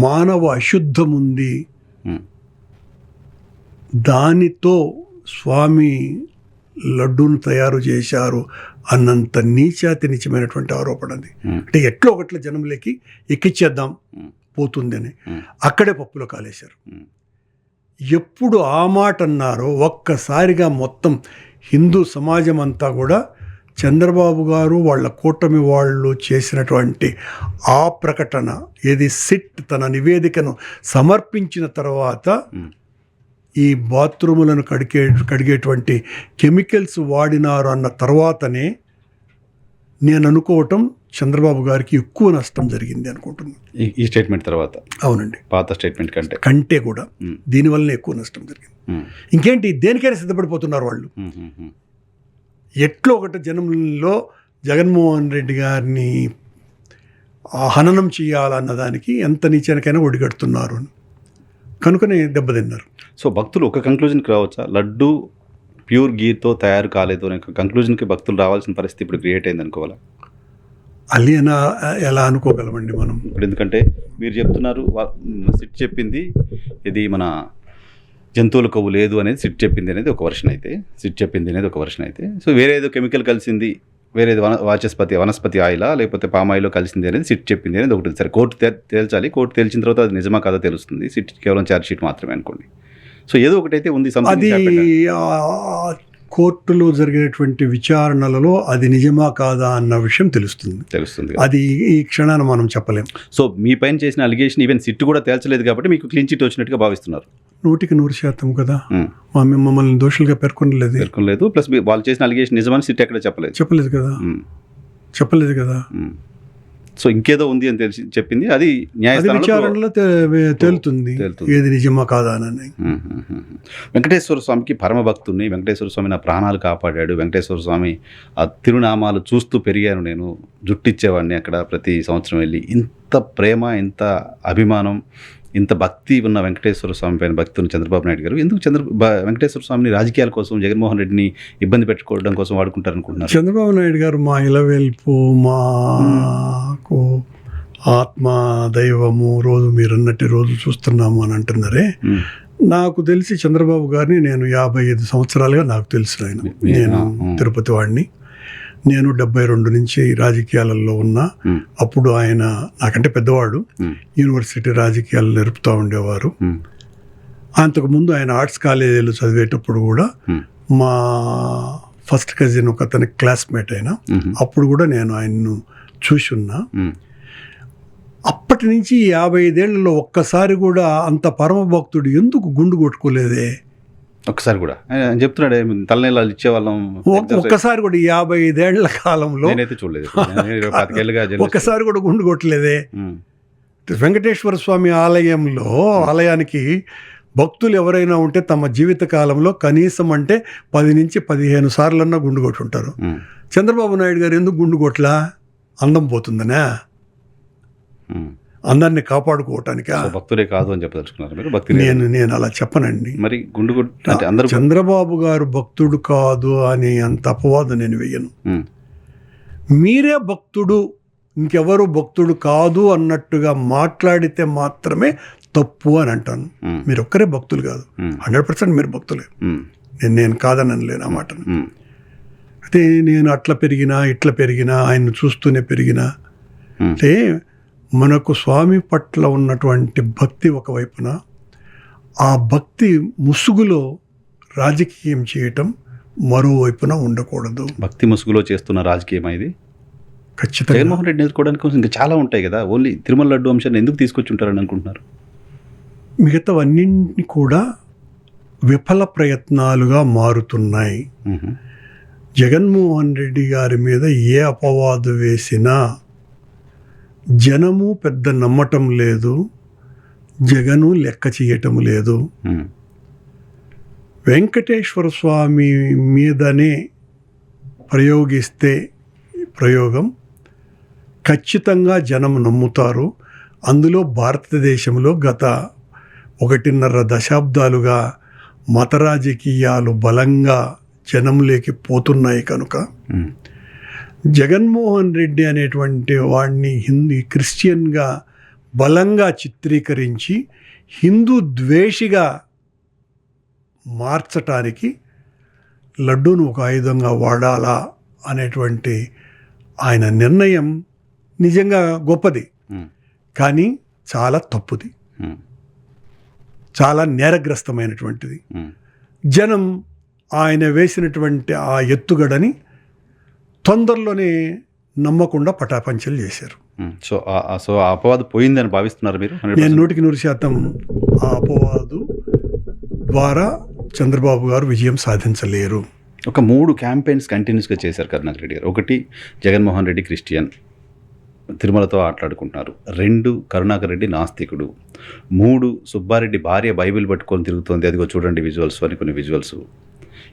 మానవ అశుద్ధం ఉంది, దానితో స్వామి లడ్డూను తయారు చేశారు అన్నంత నీచమైనటువంటి ఆరోపణ అది. అంటే ఎట్లా ఒకట్ల జనంలోకి ఎక్కిచ్చేద్దాం పోతుంది అని అక్కడే పప్పులో కాలేశారు. ఎప్పుడు ఆ మాట అన్నారో ఒక్కసారిగా మొత్తం హిందూ సమాజం అంతా కూడా చంద్రబాబు గారు వాళ్ళ కూటమి వాళ్ళు చేసినటువంటి ఆ ప్రకటన, ఏది సిట్ తన నివేదికను సమర్పించిన తర్వాత ఈ బాత్రూములను కడిగేటువంటి కెమికల్స్ వాడినారు అన్న తర్వాతనే నేను అనుకోవటం చంద్రబాబు గారికి ఎక్కువ నష్టం జరిగింది అనుకుంటున్నాను. ఈ స్టేట్మెంట్ తర్వాత? అవునండి, పాత స్టేట్మెంట్ కంటే కూడా దీనివల్లనే ఎక్కువ నష్టం జరిగింది. ఇంకేంటి, దేనికైనా సిద్ధపడిపోతున్నారు వాళ్ళు. ఎట్లో ఒకటి జనంలో జగన్మోహన్ రెడ్డి గారిని హననం చేయాలన్న దానికి ఎంత నీచానికైనా ఒడిగడుతున్నారు కనుకనే దెబ్బతిన్నారు. సో భక్తులు ఒక కంక్లూజన్కి రావచ్చా, లడ్డు ప్యూర్ గీతో తయారు కాలేదు అనే కంక్లూజన్కి భక్తులు రావాల్సిన పరిస్థితి ఇప్పుడు క్రియేట్ అయింది అనుకోవాలా? అల్లి ఎలా అనుకోగలమండి మనం? ఎందుకంటే మీరు చెప్తున్నారు సిట్ చెప్పింది ఇది మన జంతువుల కొవ్వు లేదు అనేది సిట్ చెప్పింది అనేది ఒక వర్షన్ అయితే, సో వేరే ఏదో కెమికల్ కలిసింది, వేరే వనస్పతి ఆయిలా లేకపోతే పామ్ ఆయిల్లో కలిసింది అనేది సిట్ చెప్పింది అనేది ఒకటి. సరే, కోర్టు తేల్చాలి, కోర్టు తేల్చిన తర్వాత అది నిజమా కాదా తెలుస్తుంది. సిట్ కేవలం ఛార్జ్ షీట్ మాత్రమే అనుకోండి. సో ఏదో ఒకటైతే ఉంది. అది కోర్టులో జరిగేటువంటి విచారణలలో అది నిజమా కాదా అన్న విషయం తెలుస్తుంది. అది ఈ క్షణాన మనం చెప్పలేం. సో మీ పైన చేసిన అలిగేషన్ ఈవెన్ సిట్ కూడా తేల్చలేదు కాబట్టి మీకు క్లీన్ చిట్ వచ్చినట్టుగా భావిస్తున్నారు. 100% కదా. మమ్మల్ని దోషులుగా పేర్కొనలేదు. ప్లస్ వాళ్ళు చేసిన అలిగేషన్ నిజమని సిట్ ఎక్కడ చెప్పలేదు కదా. సో ఇంకేదో ఉంది అని చెప్పింది, అది న్యాయస్థానంలో విచారణలో తేలుతుంది ఏది నిజమా కాదా అని. వెంకటేశ్వర స్వామికి పరమ భక్తుడిని, వెంకటేశ్వర స్వామి నా ప్రాణాలు కాపాడాడు, వెంకటేశ్వర స్వామి ఆ తిరునామాలు చూస్తూ పెరిగాను, నేను జుట్టిచ్చేవాడిని అక్కడ ప్రతి సంవత్సరం వెళ్ళి. ఇంత ప్రేమ, ఇంత అభిమానం, ఇంత భక్తి ఉన్న వెంకటేశ్వర స్వామి పైన భక్తి ఉన్న చంద్రబాబు నాయుడు గారు ఎందుకు వెంకటేశ్వర స్వామిని రాజకీయాల కోసం, జగన్మోహన్ రెడ్డిని ఇబ్బంది పెట్టుకోవడం కోసం వాడుకుంటారు అనుకుంటున్నారు? చంద్రబాబు నాయుడు గారు మా ఇలవేల్పు, మాకు ఆత్మ దైవము, రోజు మీరన్నట్టు రోజు చూస్తున్నాము అని అంటున్నారే. నాకు తెలిసి చంద్రబాబు గారిని నేను 55 సంవత్సరాలుగా నాకు తెలుసు. నేను తిరుపతి వాడిని. నేను 72 నుంచి రాజకీయాలలో ఉన్నా. అప్పుడు ఆయన నాకంటే పెద్దవాడు, యూనివర్సిటీ రాజకీయాలు నేర్పుతూ ఉండేవారు. అంతకుముందు ఆయన ఆర్ట్స్ కాలేజీలో చదివేటప్పుడు కూడా మా ఫస్ట్ కజిన్ ఒక అతని క్లాస్మేట్ అయినా, అప్పుడు కూడా నేను ఆయన్ను చూసి ఉన్నా. అప్పటి నుంచి 55 ఏళ్లలో ఒక్కసారి కూడా అంత పరమ భక్తుడు ఎందుకు గుండు కొట్టుకోలేదే? ఒక్కసారి కూడా చెప్తున్నాడు, తలనీళ్ళు ఇచ్చేవాళ్ళం. ఒక్కసారి కూడా 55 ఏళ్ల కాలంలో చూడలేదు, ఒక్కసారి కూడా గుండు కొట్టలేదే. వెంకటేశ్వర స్వామి ఆలయానికి భక్తులు ఎవరైనా ఉంటే తమ జీవిత కాలంలో కనీసం అంటే 10 నుంచి 15 సార్లన్నా గుండు కొట్టుంటారు. చంద్రబాబు నాయుడు గారు ఎందుకు గుండు కొట్లా? అందం పోతుందనా? అందరినీ కాపాడుకోవటానికి భక్తులే కాదు అని చెప్పదలుచుకున్నారు. నేను అలా చెప్పనండి. మరి అందరూ చంద్రబాబు గారు భక్తుడు కాదు అని అంత అపవాదం నేను వెయ్యను. మీరే భక్తుడు, ఇంకెవరు భక్తుడు కాదు అన్నట్టుగా మాట్లాడితే మాత్రమే తప్పు అని అంటాను. మీరు ఒక్కరే భక్తులు కాదు, 100% మీరు భక్తులే. నేను కాదని అనలేను ఆ మాటను. అయితే నేను అట్లా పెరిగినా ఇట్లా పెరిగినా ఆయన్ని చూస్తూనే పెరిగినా అంటే మనకు స్వామి పట్ల ఉన్నటువంటి భక్తి ఒకవైపున, ఆ భక్తి ముసుగులో రాజకీయం చేయటం మరోవైపున ఉండకూడదు. భక్తి ముసుగులో చేస్తున్న రాజకీయం ఇది ఖచ్చితంగా జగన్మోహన్ రెడ్డి నేర్చుకోవడానికి కోసం ఇంకా చాలా ఉంటాయి కదా. ఓన్లీ తిరుమల లడ్డు అంశాన్ని ఎందుకు తీసుకొచ్చి ఉంటారని అనుకుంటున్నారు? మిగతావన్నింటినీ కూడా విఫల ప్రయత్నాలుగా మారుతున్నాయి. జగన్మోహన్ రెడ్డి గారి మీద ఏ అపవాదు వేసినా జనము పెద్ద నమ్మటం లేదు, జగను లెక్క చేయటం లేదు. వెంకటేశ్వర స్వామి మీదనే ప్రయోగిస్తే ప్రయోగం ఖచ్చితంగా జనం నమ్ముతారు. అందులో భారతదేశంలో గత 1.5 దశాబ్దాలుగా మత రాజకీయాలు బలంగా జనంలోకి పోతున్నాయి కనుక జగన్మోహన్ రెడ్డి అనేటువంటి వాడిని క్రిస్టియన్గా బలంగా చిత్రీకరించి హిందూ ద్వేషిగా మార్చటానికి లడ్డూను ఒక ఆయుధంగా వాడాలా అనేటువంటి ఆయన నిర్ణయం నిజంగా గొప్పది, కానీ చాలా తప్పుది, చాలా నేరగ్రస్తమైనటువంటిది. జనం ఆయన వేసినటువంటి ఆ ఎత్తుగడని తొందరలోనే నమ్మకుండా పటాపంచలు చేశారు. సో ఆ అపవాదు పోయిందని భావిస్తున్నారు మీరు? నేను 100% ఆ అపవాదు ద్వారా చంద్రబాబు గారు విజయం సాధించలేరు. ఒక 3 క్యాంపెయిన్స్ కంటిన్యూస్గా చేశారు కరుణాకర్ రెడ్డి గారు. 1 జగన్మోహన్ రెడ్డి క్రిస్టియన్, తిరుమలతో ఆటలాడుకుంటున్నారు. 2 కరుణాకర్ రెడ్డి నాస్తికుడు. 3 సుబ్బారెడ్డి భార్య బైబిల్ పట్టుకొని తిరుగుతోంది, అదిగో చూడండి విజువల్స్ అని కొన్ని విజువల్స్.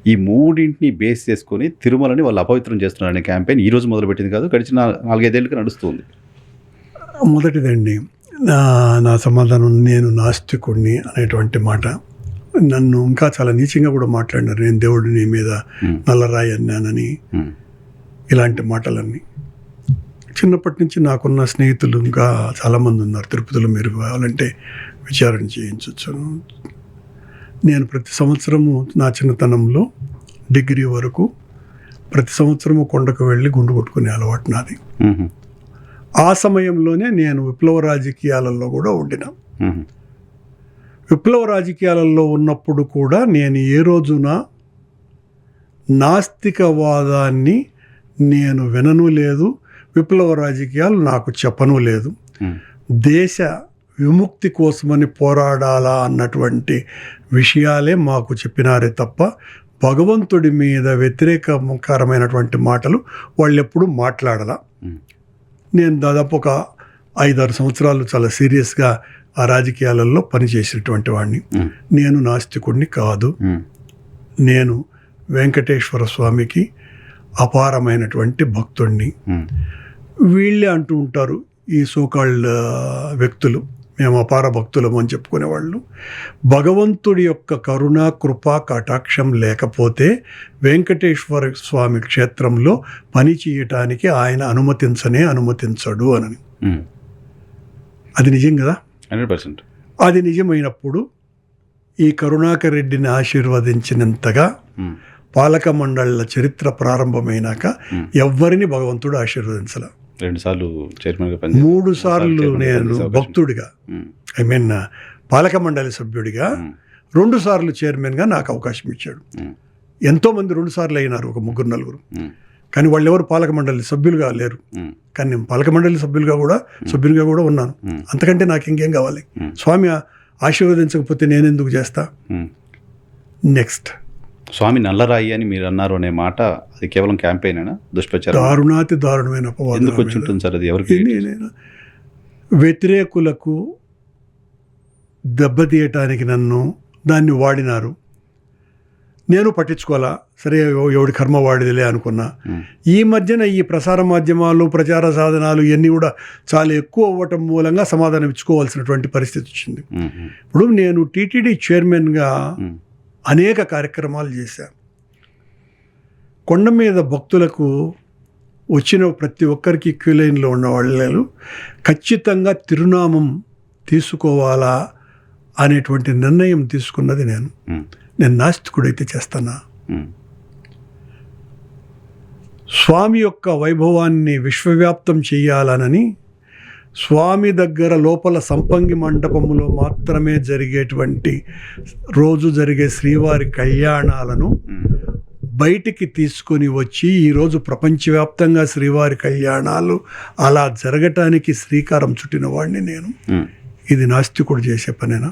ఈ 3ని బేస్ చేసుకొని తిరుమలని వాళ్ళు అపవిత్రం చేస్తున్నారనే క్యాంపెయిన్ ఈరోజు మొదలుపెట్టింది కాదు, గడిచిన 4-5 ఏళ్ళుగా నడుస్తుంది. మొదటిదండి నా సమాధానం, నేను నాస్తికుడిని అనేటువంటి మాట నన్ను ఇంకా చాలా నీచంగా కూడా మాట్లాడినారు. నేను దేవుడు నీ మీద నల్లరాయి అన్నానని, ఇలాంటి మాటలన్నీ. చిన్నప్పటి నుంచి నాకున్న స్నేహితులు ఇంకా చాలామంది ఉన్నారు తిరుపతిలో. మీరు కావాలంటే విచారణ చేయించవచ్చు. నేను ప్రతి సంవత్సరము నా చిన్నతనంలో డిగ్రీ వరకు ప్రతి సంవత్సరము కొండకు వెళ్ళి గుండు కొట్టుకునే అలవాటు నాది. ఆ సమయంలోనే నేను విప్లవ రాజకీయాలలో కూడా ఉండినా. విప్లవ రాజకీయాలలో ఉన్నప్పుడు కూడా నేను ఏ రోజున నాస్తికవాదాన్ని నేను వినను లేదు, విప్లవ రాజకీయాలు నాకు చెప్పను లేదు. దేశ విముక్తి కోసమని పోరాడాలా అన్నటువంటి విషయాలే మాకు చెప్పినారే తప్ప భగవంతుడి మీద వ్యతిరేకకరమైనటువంటి మాటలు వాళ్ళు ఎప్పుడు మాట్లాడాల. నేను దాదాపు ఒక 5-6 సంవత్సరాలు చాలా సీరియస్గా ఆ రాజకీయాలలో పనిచేసినటువంటి వాడిని. నేను నాస్తికుడిని కాదు. నేను వెంకటేశ్వర స్వామికి అపారమైనటువంటి భక్తుడిని. వీళ్ళే అంటూ ఉంటారు ఈ సోకాల్డ్ వ్యక్తులు, మేము అపార భక్తులం అని చెప్పుకునేవాళ్ళు. భగవంతుడి యొక్క కరుణ కృపా కటాక్షం లేకపోతే వెంకటేశ్వర స్వామి క్షేత్రంలో పని చేయటానికి ఆయన అనుమతించడు అని. అది నిజం కదా. 100%. అది నిజమైనప్పుడు ఈ కరుణాకర్ రెడ్డిని ఆశీర్వదించినంతగా పాలక మండళ్ల చరిత్ర ప్రారంభమైనాక ఎవ్వరిని భగవంతుడు ఆశీర్వదించలే. 2 సార్లు చైర్మన్గా 3 సార్లు నేను భక్తుడిగా, ఐ మీన్ పాలక మండలి సభ్యుడిగా, 2 సార్లు చైర్మన్గా నాకు అవకాశం ఇచ్చాడు. ఎంతోమంది 2 సార్లు అయినారు, ఒక 3-4. కానీ వాళ్ళు ఎవరు పాలక మండలి సభ్యులుగా లేరు. కానీ నేను పాలక మండలి సభ్యులుగా కూడా ఉన్నాను. అంతకంటే నాకు ఇంకేం కావాలి? స్వామి ఆశీర్వదించకపోతే నేనెందుకు చేస్తా? నెక్స్ట్, స్వామి నల్లరాయి అని మీరు అన్నారు అనే మాట, అది కేవలం క్యాంపెయిన్ అయినా దుష్ప్రచారం? దారుణమైన అపవాదం. ఎందుకు వచ్చి ఉంటుంది సార్ అది? ఎవరికి? వ్యతిరేకులకు దెబ్బతీయటానికి నన్ను దాన్ని వాడినారు. నేను పట్టించుకోవాలా, సరే ఎవడి కర్మ వాడిదిలే అనుకున్నా. ఈ మధ్యన ఈ ప్రసార మాధ్యమాలు, ప్రచార సాధనాలు ఇవన్నీ కూడా చాలా ఎక్కువ అవ్వటం మూలంగా సమాధానం ఇచ్చుకోవాల్సినటువంటి పరిస్థితి వచ్చింది. ఇప్పుడు నేను టీటీడీ చైర్మన్గా అనేక కార్యక్రమాలు చేశాను. కొండ మీద భక్తులకు వచ్చిన ప్రతి ఒక్కరికి క్యూ లైన్లో ఉన్న వాళ్ళు ఖచ్చితంగా తిరునామం తీసుకోవాలా అనేటువంటి నిర్ణయం తీసుకున్నది నేను నాస్తికుడైతే చేస్తానా? స్వామి యొక్క వైభవాన్ని విశ్వవ్యాప్తం చేయాలనని స్వామి దగ్గర లోపల సంపంగి మండపములో మాత్రమే జరిగేటువంటి రోజు జరిగే శ్రీవారి కళ్యాణాలను బయటికి తీసుకొని వచ్చి ఈరోజు ప్రపంచవ్యాప్తంగా శ్రీవారి కళ్యాణాలు అలా జరగటానికి శ్రీకారం చుట్టిన వాడిని నేను. ఇది నాస్తికుడు చేసే పనేనా?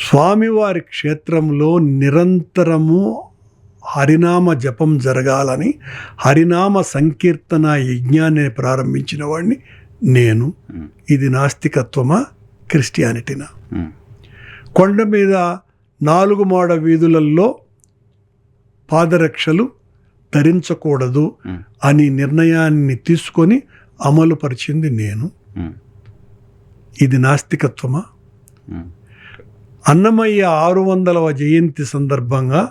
స్వామివారి క్షేత్రంలో నిరంతరము హరినామ జపం జరగాలని హరినామ సంకీర్తన యజ్ఞాన్ని ప్రారంభించిన వాడిని నేను. ఇది నాస్తికత్వమా, క్రిస్టియానిటీనా? కొండ మీద 4 మాడ వీధులలో పాదరక్షలు ధరించకూడదు అని నిర్ణయాన్ని తీసుకొని అమలు పరిచింది నేను. ఇది నాస్తికత్వమా? అన్నమయ్య 600వ జయంతి సందర్భంగా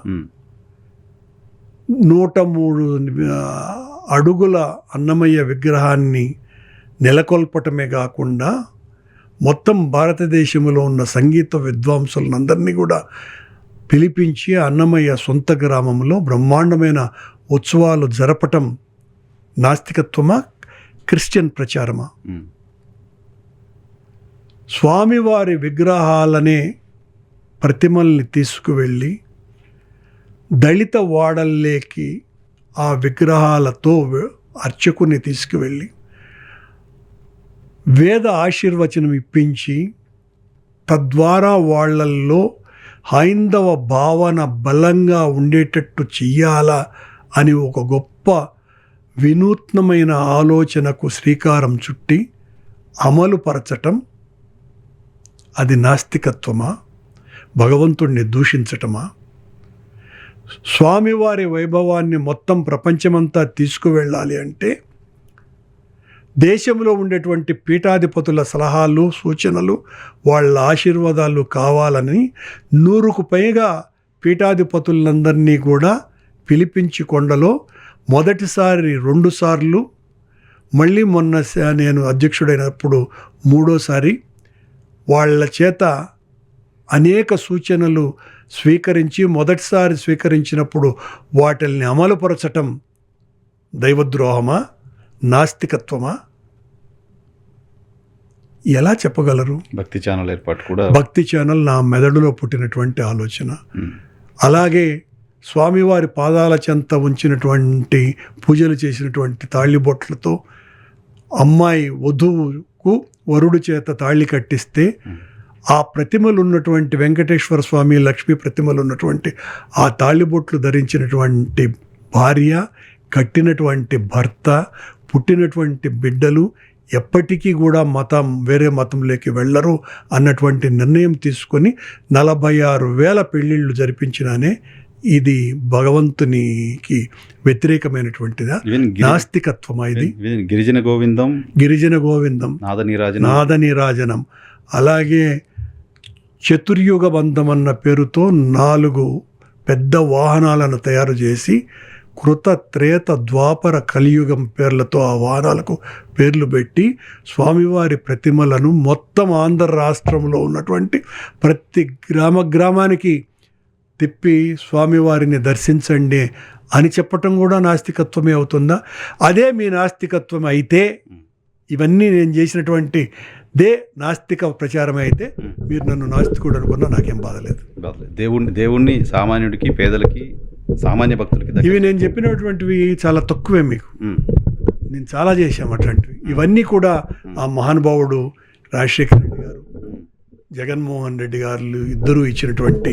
103 అడుగుల అన్నమయ్య విగ్రహాన్ని నెలకొల్పటమే కాకుండా మొత్తం భారతదేశంలో ఉన్న సంగీత విద్వాంసులందరినీ కూడా పిలిపించి అన్నమయ్య సొంత గ్రామంలో బ్రహ్మాండమైన ఉత్సవాలు జరపటం నాస్తికత్వమా, క్రిస్టియన్ ప్రచారమా? స్వామివారి విగ్రహాలనే ప్రతిమల్ని తీసుకువెళ్ళి దళిత వాడల్లోకి ఆ విగ్రహాలతో అర్చకుని తీసుకువెళ్ళి వేద ఆశీర్వచనం ఇప్పించి తద్వారా వాళ్ళల్లో హైందవ భావన బలంగా ఉండేటట్టు చెయ్యాలా అని ఒక గొప్ప వినూత్నమైన ఆలోచనకు శ్రీకారం చుట్టి అమలుపరచటం అది నాస్తికత్వమా, భగవంతుణ్ణి దూషించటమా? స్వామివారి వైభవాన్ని మొత్తం ప్రపంచమంతా తీసుకువెళ్ళాలి అంటే దేశంలో ఉండేటువంటి పీఠాధిపతుల సలహాలు, సూచనలు, వాళ్ళ ఆశీర్వాదాలు కావాలని 100కు పైగా పీఠాధిపతులందరినీ కూడా పిలిపించి కొండలో మొదటిసారి 2 సార్లు, మళ్ళీ మొన్న నేను అధ్యక్షుడైనప్పుడు 3వసారి వాళ్ళ చేత అనేక సూచనలు స్వీకరించి మొదటిసారి స్వీకరించినప్పుడు వాటిల్ని అమలుపరచటం దైవద్రోహమా, నాస్తికత్వమా? ఎలా చెప్పగలరు? భక్తి ఛానల్ ఏర్పాటు కూడా భక్తి ఛానల్ నా మెదడులో పుట్టినటువంటి ఆలోచన. అలాగే స్వామివారి పాదాల చెంత ఉంచినటువంటి పూజలు చేసినటువంటి తాళిబొట్లతో అమ్మాయి వధువుకు వరుడు చేత తాళి కట్టిస్తే ఆ ప్రతిమలు ఉన్నటువంటి వెంకటేశ్వర స్వామి, లక్ష్మీ ప్రతిమలు ఉన్నటువంటి ఆ తాళిబొట్లు ధరించినటువంటి భార్య, కట్టినటువంటి భర్త, పుట్టినటువంటి బిడ్డలు ఎప్పటికీ కూడా వేరే మతంలోకి వెళ్ళరు అన్నటువంటి నిర్ణయం తీసుకొని 46,000 పెళ్ళిళ్ళు జరిపించినానే ఇది భగవంతునికి వ్యతిరేకమైనటువంటిదా, నాస్తికత్వమా? ఇది గిరిజన గోవిందం, నాద నీరాజనం, అలాగే చతుర్యుగ బంధం అన్న పేరుతో 4 పెద్ద వాహనాలను తయారు చేసి కృత, త్రేత, ద్వాపర, కలియుగం పేర్లతో ఆ వాహనాలకు పేర్లు పెట్టి స్వామివారి ప్రతిమలను మొత్తం ఆంధ్ర రాష్ట్రంలో ఉన్నటువంటి ప్రతి గ్రామానికి తిప్పి స్వామివారిని దర్శించండి అని చెప్పటం కూడా నాస్తికత్వమే అవుతుందా? అదే మీ నాస్తికత్వం అయితే, ఇవన్నీ నేను చేసినటువంటి నాస్తిక ప్రచారం అయితే మీరు నన్ను నాస్తికుడు అనుకున్నా నాకేం బాధలేదు. దేవుణ్ణి సామాన్యుడికి, పేదలకి, సామాన్య భక్తులకి ఇవి నేను చెప్పినటువంటివి చాలా తక్కువే. మీకు నేను చాలా చేశాము అట్లాంటివి. ఇవన్నీ కూడా ఆ మహానుభావుడు రాజశేఖర రెడ్డి గారు, జగన్మోహన్ రెడ్డి గారు ఇద్దరూ ఇచ్చినటువంటి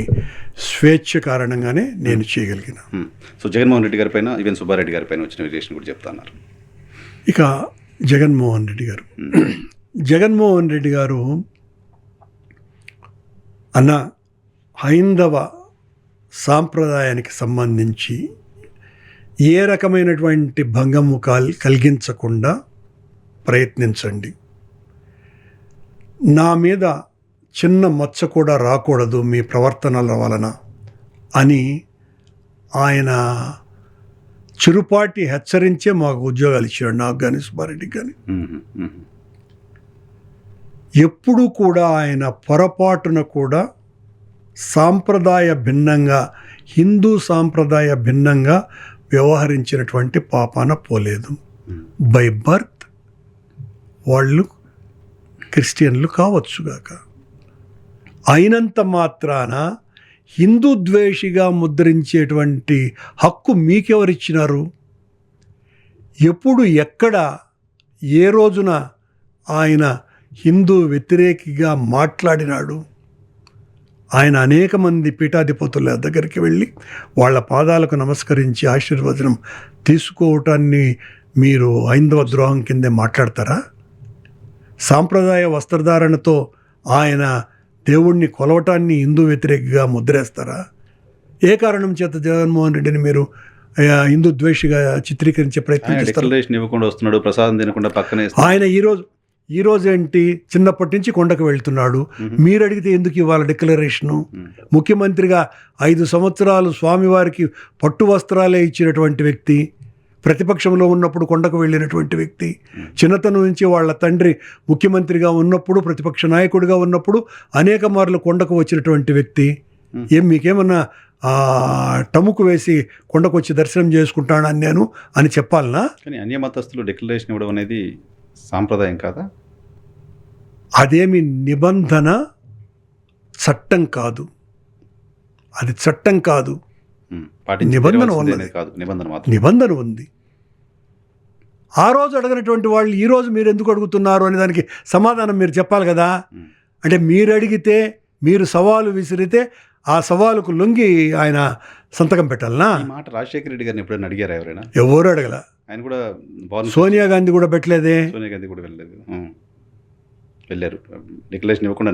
స్వేచ్ఛ కారణంగానే నేను చేయగలిగిన. సో జగన్మోహన్ రెడ్డి గారి పైన, ఈవెన్ సుబ్బారెడ్డి గారి పైన వచ్చిన రిలేషన్ కూడా చెప్తున్నారు. ఇక జగన్మోహన్ రెడ్డి గారు అన్న హైందవ సాంప్రదాయానికి సంబంధించి ఏ రకమైనటువంటి భంగము కలిగించకుండా ప్రయత్నించండి. నా మీద చిన్న మచ్చ కూడా రాకూడదు మీ ప్రవర్తనల వలన అని ఆయన చిరుపాటి హెచ్చరించే మాకు ఉద్యోగాలు ఇచ్చాడు, నాకు కానీ సుబ్బారెడ్డికి కానీ. ఎప్పుడూ కూడా ఆయన పొరపాటున కూడా సాంప్రదాయ భిన్నంగా, హిందూ సాంప్రదాయ భిన్నంగా వ్యవహరించినటువంటి పాపాన పోలేదు. బై బర్త్ వాళ్ళు క్రిస్టియన్లు కావచ్చుగాక, అయినంత మాత్రాన హిందూ ద్వేషిగా ముద్రించేటువంటి హక్కు మీకెవరిచ్చినారు? ఎప్పుడు, ఎక్కడ, ఏ రోజున ఆయన హిందూ వ్యతిరేకిగా మాట్లాడినాడు? ఆయన అనేక మంది పీఠాధిపతుల దగ్గరికి వెళ్ళి వాళ్ళ పాదాలకు నమస్కరించి ఆశీర్వచనం తీసుకోవటాన్ని మీరు హైందవ ద్రోహం కిందే మాట్లాడతారా? సాంప్రదాయ వస్త్రధారణతో ఆయన దేవుణ్ణి కొలవటాన్ని హిందూ వ్యతిరేకిగా ముద్రేస్తారా? ఏ కారణం చేత జగన్మోహన్ రెడ్డిని మీరు హిందూ ద్వేషిగా చిత్రీకరించే ప్రయత్నం చేస్తారు? డిక్లరేషన్ ఇవ్వకుండా వస్తున్నాడు, ప్రసాదం తినకుండా పక్కనే. ఆయన ఈరోజు ఏంటి, చిన్నప్పటి నుంచి కొండకు వెళ్తున్నాడు. మీరు అడిగితే ఎందుకు ఇవ్వాలి డిక్లరేషను? ముఖ్యమంత్రిగా 5 సంవత్సరాలు స్వామివారికి పట్టు వస్త్రాలే ఇచ్చినటువంటి వ్యక్తి, ప్రతిపక్షంలో ఉన్నప్పుడు కొండకు వెళ్ళినటువంటి వ్యక్తి, చిన్నతనం నుంచి వాళ్ళ తండ్రి ముఖ్యమంత్రిగా ఉన్నప్పుడు, ప్రతిపక్ష నాయకుడిగా ఉన్నప్పుడు అనేక మార్లు కొండకు వచ్చినటువంటి వ్యక్తి. మీకేమన్నా టముకు వేసి కొండకు వచ్చి దర్శనం చేసుకుంటానని నేను అని చెప్పాలనా? కానీ అన్యమతస్థులు డిక్లరేషన్ ఇవ్వడం అనేది సాంప్రదాయం కాదా? అదేమి నిబంధన, చట్టం కాదు. అది చట్టం కాదు, నిబంధన ఉన్నది. నిబంధన ఉంది. ఆ రోజు అడగనటువంటి వాళ్ళు ఈ రోజు మీరు ఎందుకు అడుగుతున్నారు అనే దానికి సమాధానం మీరు చెప్పాలి కదా. అంటే మీరు అడిగితే, మీరు సవాలు విసిరితే ఆ సవాలుకు లొంగి ఆయన సంతకం పెట్టాలనా? ఈ మాట రాజశేఖర రెడ్డి గారిని ఎప్పుడైనా అడిగారా ఎవరైనా? ఎవరు అడగల. ఆయన కూడా సోనియా గాంధీ కూడా పెట్టలేదే. సోనియా గాంధీ కూడా వెళ్ళారు, డిక్లరేషన్ ఇవ్వకుండా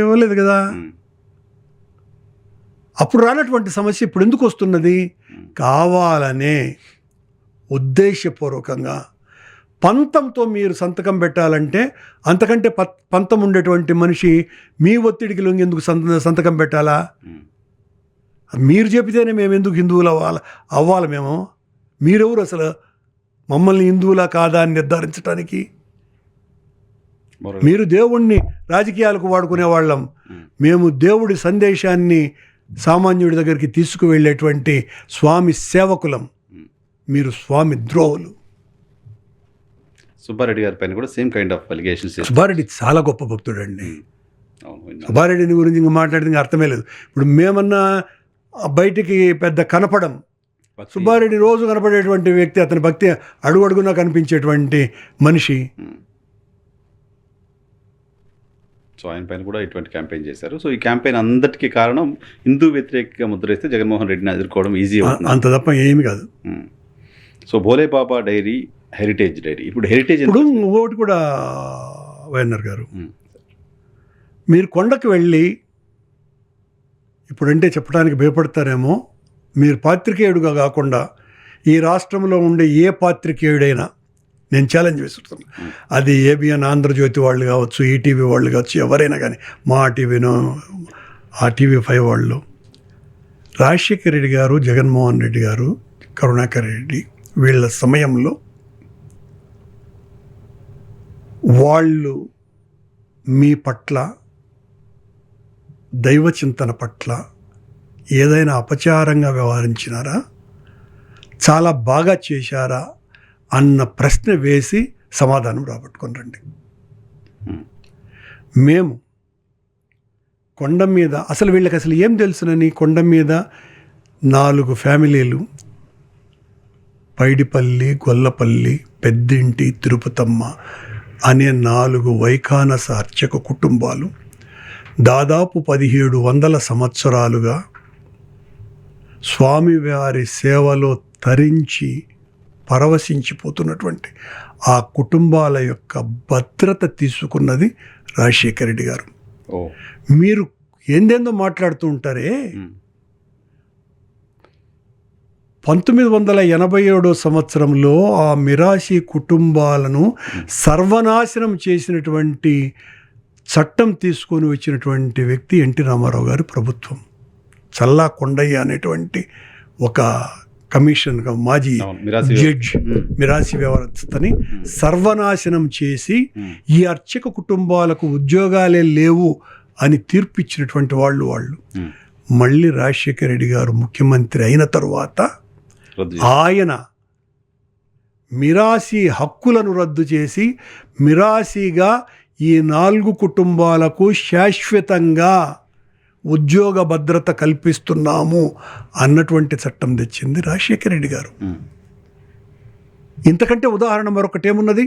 ఇవ్వలేదు కదా. అప్పుడు రానటువంటి సమస్య ఇప్పుడు ఎందుకు వస్తున్నది? కావాలనే ఉద్దేశపూర్వకంగా పంతంతో మీరు సంతకం పెట్టాలంటే, అంతకంటే పంతం ఉండేటువంటి మనిషి మీ ఒత్తిడికి లొంగి ఎందుకు సంతకం పెట్టాలా? మీరు చెబితేనే మేము ఎందుకు హిందువులు అవ్వాలి మేము? మీరెవరు అసలు మమ్మల్ని హిందువులా కాదా అని నిర్ధారించడానికి? మీరు దేవుణ్ణి రాజకీయాలకు వాడుకునే వాళ్ళం, మేము దేవుడి సందేశాన్ని సామాన్యుడి దగ్గరికి తీసుకువెళ్ళేటువంటి స్వామి సేవకులం, మీరు స్వామి ద్రోహులు. సుబ్బారెడ్డి గారి పైన కూడా same kind of allegations. Subbareddy చాలా గొప్ప భక్తుడు అండి. సుబ్బారెడ్డిని గురించి ఇంకా మాట్లాడితే అర్థమే లేదు. ఇప్పుడు మేమన్నా బయటికి పెద్ద కనపడం, సుబ్బారెడ్డి రోజు కనపడేటువంటి వ్యక్తి, అతని భక్తి అడుగడుగునా కనిపించేటువంటి మనిషి. సో ఆయన పైన కూడా ఇటువంటి క్యాంపెయిన్ చేశారు. సో ఈ క్యాంపెయిన్ అందరికీ కారణం హిందూ వ్యతిరేకంగా ముద్రేస్తే జగన్మోహన్ రెడ్డిని ఎదుర్కోవడం ఈజీ అవుతుంది, అంత తప్ప ఏమి కాదు. సో భోలే బాబా డైరీ, హెరిటేజ్ డైరీ. ఇప్పుడు హెరిటేజ్ ఇప్పుడు ఒకటి కూడా వైఎన్ఆర్ గారు, మీరు కొండకు వెళ్ళి ఇప్పుడంటే చెప్పడానికి భయపడతారేమో, మీరు పాత్రికేయుడుగా కాకుండా ఈ రాష్ట్రంలో ఉండే ఏ పాత్రికేయుడైనా నేను ఛాలెంజ్ వేస్తున్నాను, అది ఏబిఎన్ ఆంధ్రజ్యోతి వాళ్ళు కావచ్చు, ఈటీవీ వాళ్ళు కావచ్చు, ఎవరైనా కానీ, మా టీవీనో ఆ టీవీ5 వాళ్ళు, రాజశేఖర రెడ్డి గారు, జగన్మోహన్ రెడ్డి గారు, కరుణాకర్ రెడ్డి వీళ్ళ సమయంలో వాళ్ళు మీ పట్ల, దైవచింతన పట్ల ఏదైనా అపచారంగా వ్యవహరించినారా, చాలా బాగా చేశారా అన్న ప్రశ్న వేసి సమాధానం రాబట్టుకొని రండి. మేము కొండ మీద అసలు వీళ్ళకి అసలు ఏం తెలుసునని, కొండ మీద 4 ఫ్యామిలీలు, పైడిపల్లి, గొల్లపల్లి, పెద్దింటి, తిరుపతమ్మ అనే 4 వైఖానస అర్చక కుటుంబాలు దాదాపు 1700 సంవత్సరాలుగా స్వామివారి సేవలో తరించి పరవశించిపోతున్నటువంటి ఆ కుటుంబాల యొక్క భద్రత తీసుకున్నది రాజశేఖర రెడ్డి గారు. మీరు ఏందేందో మాట్లాడుతూ ఉంటారే. 1987 సంవత్సరంలో ఆ మిరాసి కుటుంబాలను సర్వనాశనం చేసినటువంటి చట్టం తీసుకొని వచ్చినటువంటి వ్యక్తి ఎన్టీ రామారావు గారి ప్రభుత్వం. చల్లా కొండయ్య అనేటువంటి ఒక కమిషన్గా మాజీ జడ్జ్ మిరాసి వ్యవస్థని సర్వనాశనం చేసి ఈ అర్చక కుటుంబాలకు ఉద్యోగాలే లేవు అని తీర్పిచ్చినటువంటి వాళ్ళు. మళ్ళీ రాజశేఖర రెడ్డి గారు ముఖ్యమంత్రి అయిన తరువాత రద్దు ఆయన మిరాసి హక్కులను రద్దు చేసి మిరాసిగా ఈ 4 కుటుంబాలకు శాశ్వతంగా ఉద్యోగ భద్రత కల్పిస్తున్నాము అన్నటువంటి చట్టం తెచ్చింది రాజశేఖర రెడ్డి గారు. ఇంతకంటే ఉదాహరణ మరొకటేమున్నది?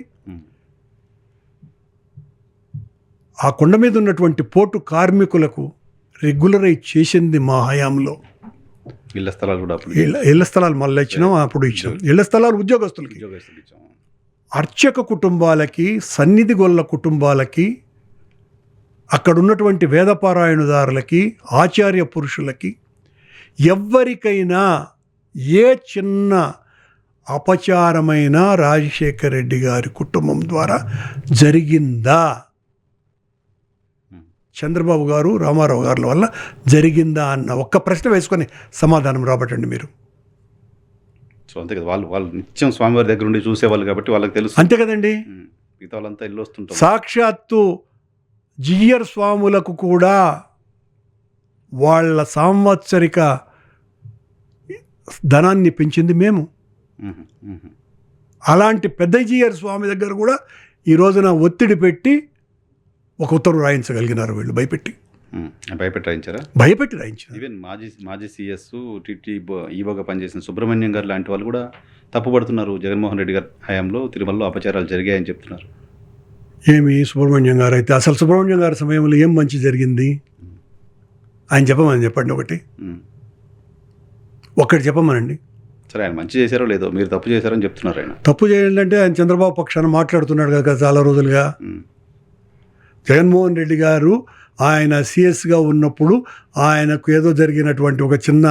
ఆ కొండ మీద ఉన్నటువంటి పోర్టు కార్మికులకు రెగ్యులరైజ్ చేసింది మా హయాంలో. ఇళ్ల స్థలాలు కూడా అప్పుడు ఇళ్ల స్థలాలు మళ్ళీ ఇచ్చినాం, అప్పుడు ఇచ్చినాం. ఇళ్ల స్థలాలు ఉద్యోగస్తులకి, అర్చక కుటుంబాలకి, సన్నిధి గొల్ల కుటుంబాలకి, అక్కడ ఉన్నటువంటి వేదపారాయణదారులకి, ఆచార్య పురుషులకి, ఎవ్వరికైనా ఏ చిన్న అపచారమైన రాజశేఖర రెడ్డి గారి కుటుంబం ద్వారా జరిగిందా? చంద్రబాబు గారు, రామారావు గారుల వల్ల జరిగిందా అన్న ఒక్క ప్రశ్న వేసుకొని సమాధానం రాబట్టండి మీరు. సో అంతే కదా, వాళ్ళు నిత్యం స్వామివారి దగ్గర ఉండి చూసేవాళ్ళు కాబట్టి వాళ్ళకి తెలుసు. అంతే కదండి. మిగతా వాళ్ళంతా ఇల్లు వస్తుంటారు. సాక్షాత్తు జియ్యర్ స్వాములకు కూడా వాళ్ళ సాంవత్సరిక ధనాన్ని పెంచింది మేము. అలాంటి పెద్ద జియ్యర్ స్వామి దగ్గర కూడా ఈ రోజున ఒత్తిడి పెట్టి ఒక ఉత్తర్వు రాయించగలిగినారు వీళ్ళు, భయపెట్టి రాయించారా? భయపెట్టి రాయించారు. ఈవెన్ మాజీ సిఎస్ టీటీ ఈవోగా పనిచేసిన సుబ్రహ్మణ్యం గారు లాంటి వాళ్ళు కూడా తప్పుపడుతున్నారు. జగన్మోహన్ రెడ్డి గారి హయాంలో తిరుమలలో అపచారాలు జరిగాయని చెప్తున్నారు. ఏమి సుబ్రహ్మణ్యం గారు అయితే అసలు సుబ్రహ్మణ్యం గారి సమయంలో ఏం మంచి జరిగింది ఆయన చెప్పండి. ఒకటి చెప్పమనండి. సరే, ఆయన మంచి చేశారో లేదో, మీరు తప్పు చేశారని చెప్తున్నారు. ఆయన తప్పు చేయాలంటే ఆయన చంద్రబాబు పక్షాన మాట్లాడుతున్నాడు కదా చాలా రోజులుగా. జగన్మోహన్ రెడ్డి గారు ఆయన సిఎస్గా ఉన్నప్పుడు ఆయనకు ఏదో జరిగినటువంటి ఒక చిన్న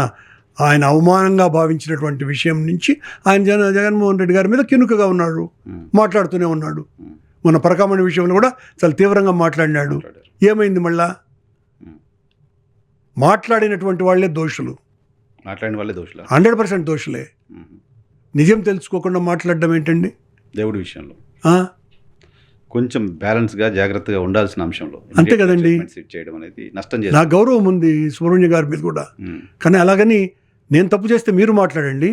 ఆయన అవమానంగా భావించినటువంటి విషయం నుంచి ఆయన జగన్మోహన్ రెడ్డి గారి మీద కినుకగా ఉన్నాడు, మాట్లాడుతూనే ఉన్నాడు. మన పరకామణి విషయంలో కూడా చాలా తీవ్రంగా మాట్లాడినాడు. ఏమైంది మళ్ళా? మాట్లాడినటువంటి వాళ్ళే దోషులు, మాట్లాడిన వాళ్ళే దోషులు, 100% దోషులే. నిజం తెలుసుకోకుండా మాట్లాడడం ఏంటండి? దేవుడి విషయంలో కొంచెం బ్యాలెన్స్గా జాగ్రత్తగా ఉండాల్సిన అంశంలో అంతే కదండి చేయడం అనేది నష్టం. నా గౌరవం ఉంది సుబ్రహ్మణ్య గారి మీద కూడా, కానీ అలాగని నేను తప్పు చేస్తే మీరు మాట్లాడండి,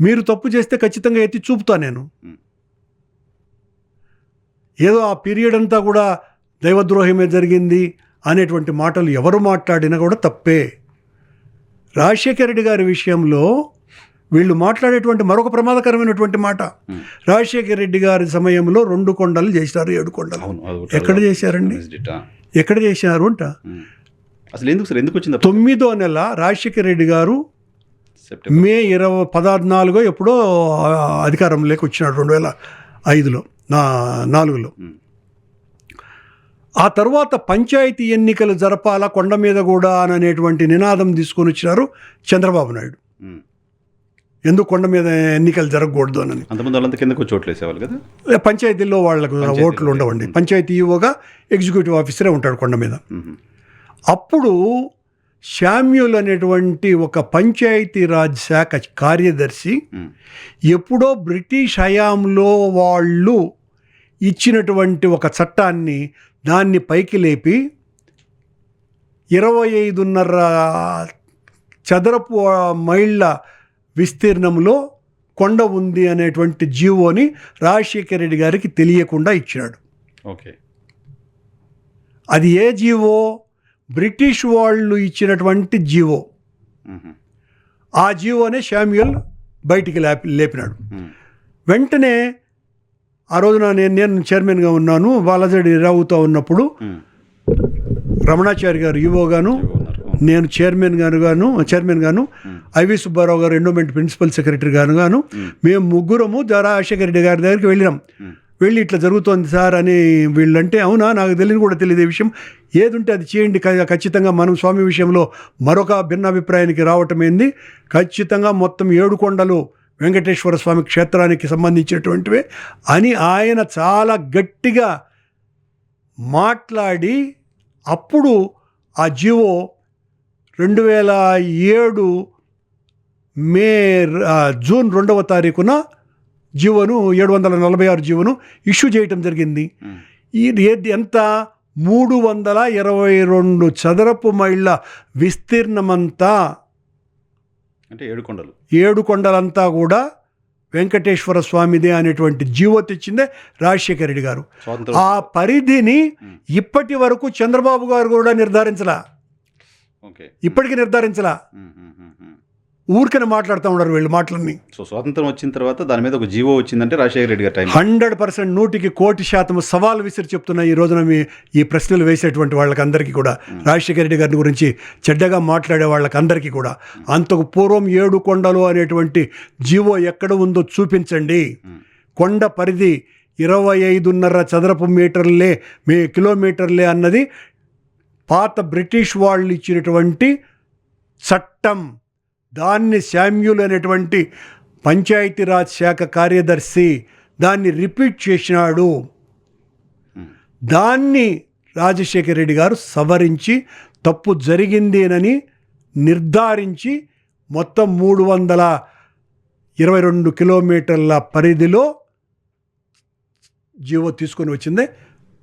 మీరు తప్పు చేస్తే ఖచ్చితంగా ఎత్తి చూపుతా నేను. ఏదో ఆ పీరియడ్ అంతా కూడా దైవద్రోహమే జరిగింది అనేటువంటి మాటలు ఎవరు మాట్లాడినా కూడా తప్పే. రాజశేఖర రెడ్డి గారి విషయంలో వీళ్ళు మాట్లాడేటువంటి మరొక ప్రమాదకరమైనటువంటి మాట, రాజశేఖర రెడ్డి గారి సమయంలో 2 కొండలు చేశారు, 7 కొండలు. ఎక్కడ చేశారండి? ఎక్కడ చేశారు అంట? అసలు ఎందుకు వచ్చింది? 9వ నెల రాజశేఖర రెడ్డి గారు మే 14 ఎప్పుడో అధికారంలోకి వచ్చినాడు 2005లో 4లో. ఆ తర్వాత పంచాయతీ ఎన్నికలు జరపాలా కొండ మీద కూడా అనేటువంటి నినాదం తీసుకొని వచ్చినారు చంద్రబాబు నాయుడు. ఎందుకు కొండ మీద ఎన్నికలు జరగకూడదు అని. అంతమంది వాళ్ళంతా కిందకు ఓట్లు వేసేవాళ్ళు కదా. పంచాయతీల్లో వాళ్ళకు ఓట్లు ఉండవండి. పంచాయతీ ఈవోగా ఎగ్జిక్యూటివ్ ఆఫీసరే ఉంటాడు కొండ మీద. అప్పుడు శామ్యూల్ అనేటువంటి ఒక పంచాయతీరాజ్ శాఖ కార్యదర్శి ఎప్పుడో బ్రిటిష్ హయాంలో వాళ్ళు ఇచ్చినటువంటి ఒక చట్టాన్ని దాన్ని పైకి లేపి 25.5 చదరపు మైళ్ళ విస్తీర్ణంలో కొండ ఉంది అనేటువంటి జీవోని రాజశేఖర రెడ్డి గారికి తెలియకుండా ఇచ్చినాడు. ఓకే, అది ఏ జీవో? బ్రిటిష్ వాళ్ళు ఇచ్చినటువంటి జీవో. ఆ జీవోనే శామ్యూల్ బయటికి లేపినాడు. వెంటనే ఆ రోజున నేను చైర్మన్గా ఉన్నాను, బాలజడి రావుతో ఉన్నప్పుడు రమణాచారి గారు ఈవోగాను, నేను చైర్మన్ గాను, ఐవి సుబ్బారావు గారు ఎండోమెంట్ ప్రిన్సిపల్ సెక్రటరీ గాను మేము ముగ్గురము రాజశేఖర రెడ్డి గారి దగ్గరికి వెళ్ళినాం. వెళ్ళి ఇట్లా జరుగుతోంది సార్ అని వీళ్ళంటే, అవునా నాకు తెలియని కూడా తెలియదు ఈ విషయం, ఏది ఉంటే అది చేయండి, ఖచ్చితంగా మనం స్వామి విషయంలో మరొక భిన్నాభిప్రాయానికి రావటం ఏంది, ఖచ్చితంగా మొత్తం 7 కొండలు వెంకటేశ్వర స్వామి క్షేత్రానికి సంబంధించినటువంటివే అని ఆయన చాలా గట్టిగా మాట్లాడి, అప్పుడు ఆ జీవో 2007 జూన్ 2వ తారీఖున జీవోను 746 జీవోను ఇష్యూ చేయటం జరిగింది. ఇది ఎంత? 322 చదరపు మైళ్ళ విస్తీర్ణమంతా అంటే 7 కొండలు 7 కొండలంతా కూడా వెంకటేశ్వర స్వామిదే అనేటువంటి జీవో తెచ్చిందే రాజశేఖర రెడ్డి గారు. స్వాతంత్రం ఆ పరిధిని ఇప్పటి వరకు చంద్రబాబు గారు కూడా నిర్ధారించలా, ఓకే. ఇప్పటికీ నిర్ధారించలా. ఊరికనే మాట్లాడుతూ ఉన్నారు వీళ్ళు మాటలన్నీ. సో స్వాతంత్రం వచ్చిన తర్వాత దాని మీద ఒక జీవో వచ్చిందంటే రాజశేఖర రెడ్డి గారి టైం 100% 100% సవాల్ విసిరి చెప్తున్నా ఈ రోజున ఈ ప్రశ్నలు వేసేటువంటి వాళ్ళకందరికీ కూడా, రాజశేఖర రెడ్డి గారి గురించి చెడ్డగా మాట్లాడే వాళ్ళకందరికీ కూడా, అంతకు పూర్వం 7 కొండలు అనేటువంటి జీవో ఎక్కడ ఉందో చూపించండి. కొండ పరిధి 25.5 చదరపు కిలోమీటర్లే అన్నది పాత బ్రిటిష్ వాళ్ళు ఇచ్చినటువంటి చట్టం. దాన్ని శామ్యూల్ అనేటువంటి పంచాయతీరాజ్ శాఖ కార్యదర్శి దాన్ని రిపీట్ చేసినాడు. దాన్ని రాజశేఖర రెడ్డి గారు సవరించి తప్పు జరిగిందేనని నిర్ధారించి మొత్తం 322 కిలోమీటర్ల పరిధిలో జీవో తీసుకొని వచ్చిందే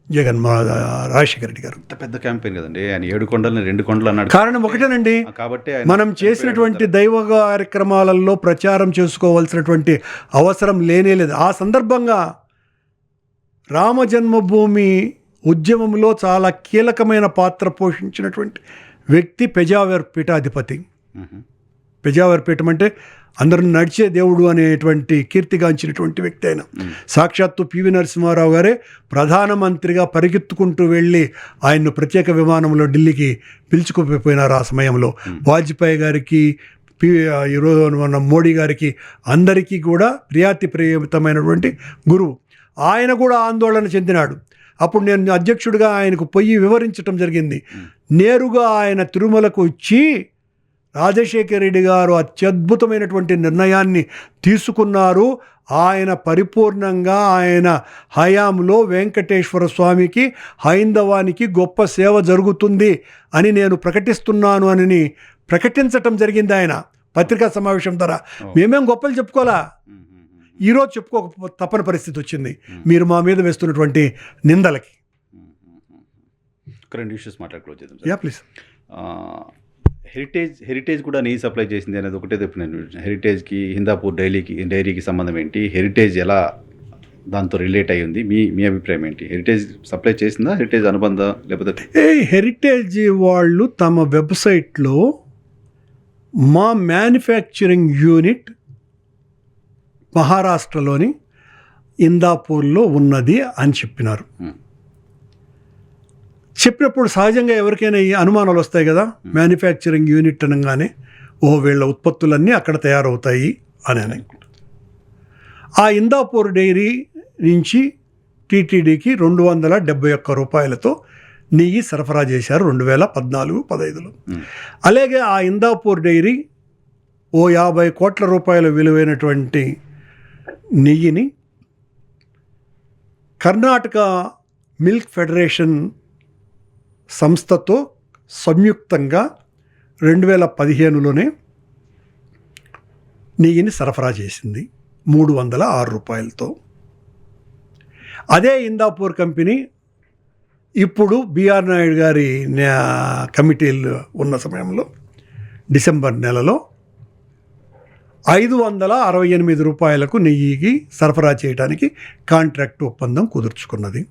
రాజశేఖర రెడ్డి గారు. అంత పెద్ద క్యాంపెయిన్ కదండి, ఆయన 7 కొండలని 2 కొండలు అన్నాడు. కారణం ఒకటేనండి, కాబట్టి మనం చేసినటువంటి దైవ కార్యక్రమాలలో ప్రచారం చేసుకోవాల్సినటువంటి అవసరం లేనేలేదు. ఆ సందర్భంగా రామ జన్మభూమి ఉద్యమంలో చాలా కీలకమైన పాత్ర పోషించినటువంటి వ్యక్తి పెజావర్ పీఠాధిపతి. పెజావర్ పీఠం అంటే అందరూ నడిచే దేవుడు అనేటువంటి కీర్తిగాంచినటువంటి వ్యక్తి అయిన సాక్షాత్తు పివి నరసింహారావు గారే ప్రధానమంత్రిగా పరిగెత్తుకుంటూ వెళ్ళి ఆయన్ను ప్రత్యేక విమానంలో ఢిల్లీకి పిలుచుకుపోయినారు. ఆ సమయంలో వాజ్పేయి గారికి, ఈరోజు మన మోడీ గారికి అందరికీ కూడా ప్రియాతిప్రియతమైనటువంటి గురువు. ఆయన కూడా ఆందోళన చెందినాడు. అప్పుడు నేను అధ్యక్షుడిగా ఆయనకు పోయి వివరించడం జరిగింది. నేరుగా ఆయన తిరుమలకు వచ్చి రాజశేఖర రెడ్డి గారు అత్యద్భుతమైనటువంటి నిర్ణయాన్ని తీసుకున్నారు. ఆయన పరిపూర్ణంగా ఆయన హయాంలో వెంకటేశ్వర స్వామికి, హైందవానికి గొప్ప సేవ జరుగుతుంది అని నేను ప్రకటిస్తున్నాను అని ప్రకటించటం జరిగింది ఆయన పత్రికా సమావేశం ద్వారా. మేమేం గొప్పలు చెప్పుకోవాలా, ఈరోజు చెప్పుకోక తప్పని పరిస్థితి వచ్చింది మీరు మా మీద వేస్తున్నటువంటి నిందలకి. రెండు ఇష్యూస్ మాట్లాడుకోవచ్చు. Yeah please. హెరిటేజ్ కూడా నెయ్యి సప్లై చేసింది అనేది ఒకటే చెప్పి నేను హెరిటేజ్కి హిందాపూర్ డైరీకి సంబంధం ఏంటి, హెరిటేజ్ ఎలా దాంతో రిలేట్ అయ్యి ఉంది, మీ అభిప్రాయం ఏంటి? హెరిటేజ్ సప్లై చేసిందా, హెరిటేజ్ అనుబంధం లేకపోతే? హెరిటేజ్ వాళ్ళు తమ వెబ్సైట్లో మా మ్యానుఫ్యాక్చరింగ్ యూనిట్ మహారాష్ట్రలోని ఇందాపూర్లో ఉన్నది అని చెప్పినారు. చెప్పినప్పుడు సహజంగా ఎవరికైనా ఈ అనుమానాలు వస్తాయి కదా, మ్యానుఫ్యాక్చరింగ్ యూనిట్ అనగానే వీళ్ళ ఉత్పత్తులన్నీ అక్కడ తయారవుతాయి అని. ఆ ఇందాపూర్ డైరీ నుంచి టీటీడీకి 271 రూపాయలతో నెయ్యి సరఫరా చేశారు 2014-15లో. అలాగే ఆ ఇందాపూర్ డైరీ 50 కోట్ల రూపాయల విలువైనటువంటి నెయ్యిని కర్ణాటక మిల్క్ ఫెడరేషన్ సంస్థతో సంయుక్తంగా 2015లోనే నెయ్యిని సరఫరా చేసింది 306 రూపాయలతో. అదే ఇందాపూర్ కంపెనీ ఇప్పుడు బిఆర్ నాయుడు గారి కమిటీలు ఉన్న సమయంలో డిసెంబర్ నెలలో 568 రూపాయలకు నెయ్యికి సరఫరా చేయడానికి కాంట్రాక్ట్ ఒప్పందం కుదుర్చుకున్నది.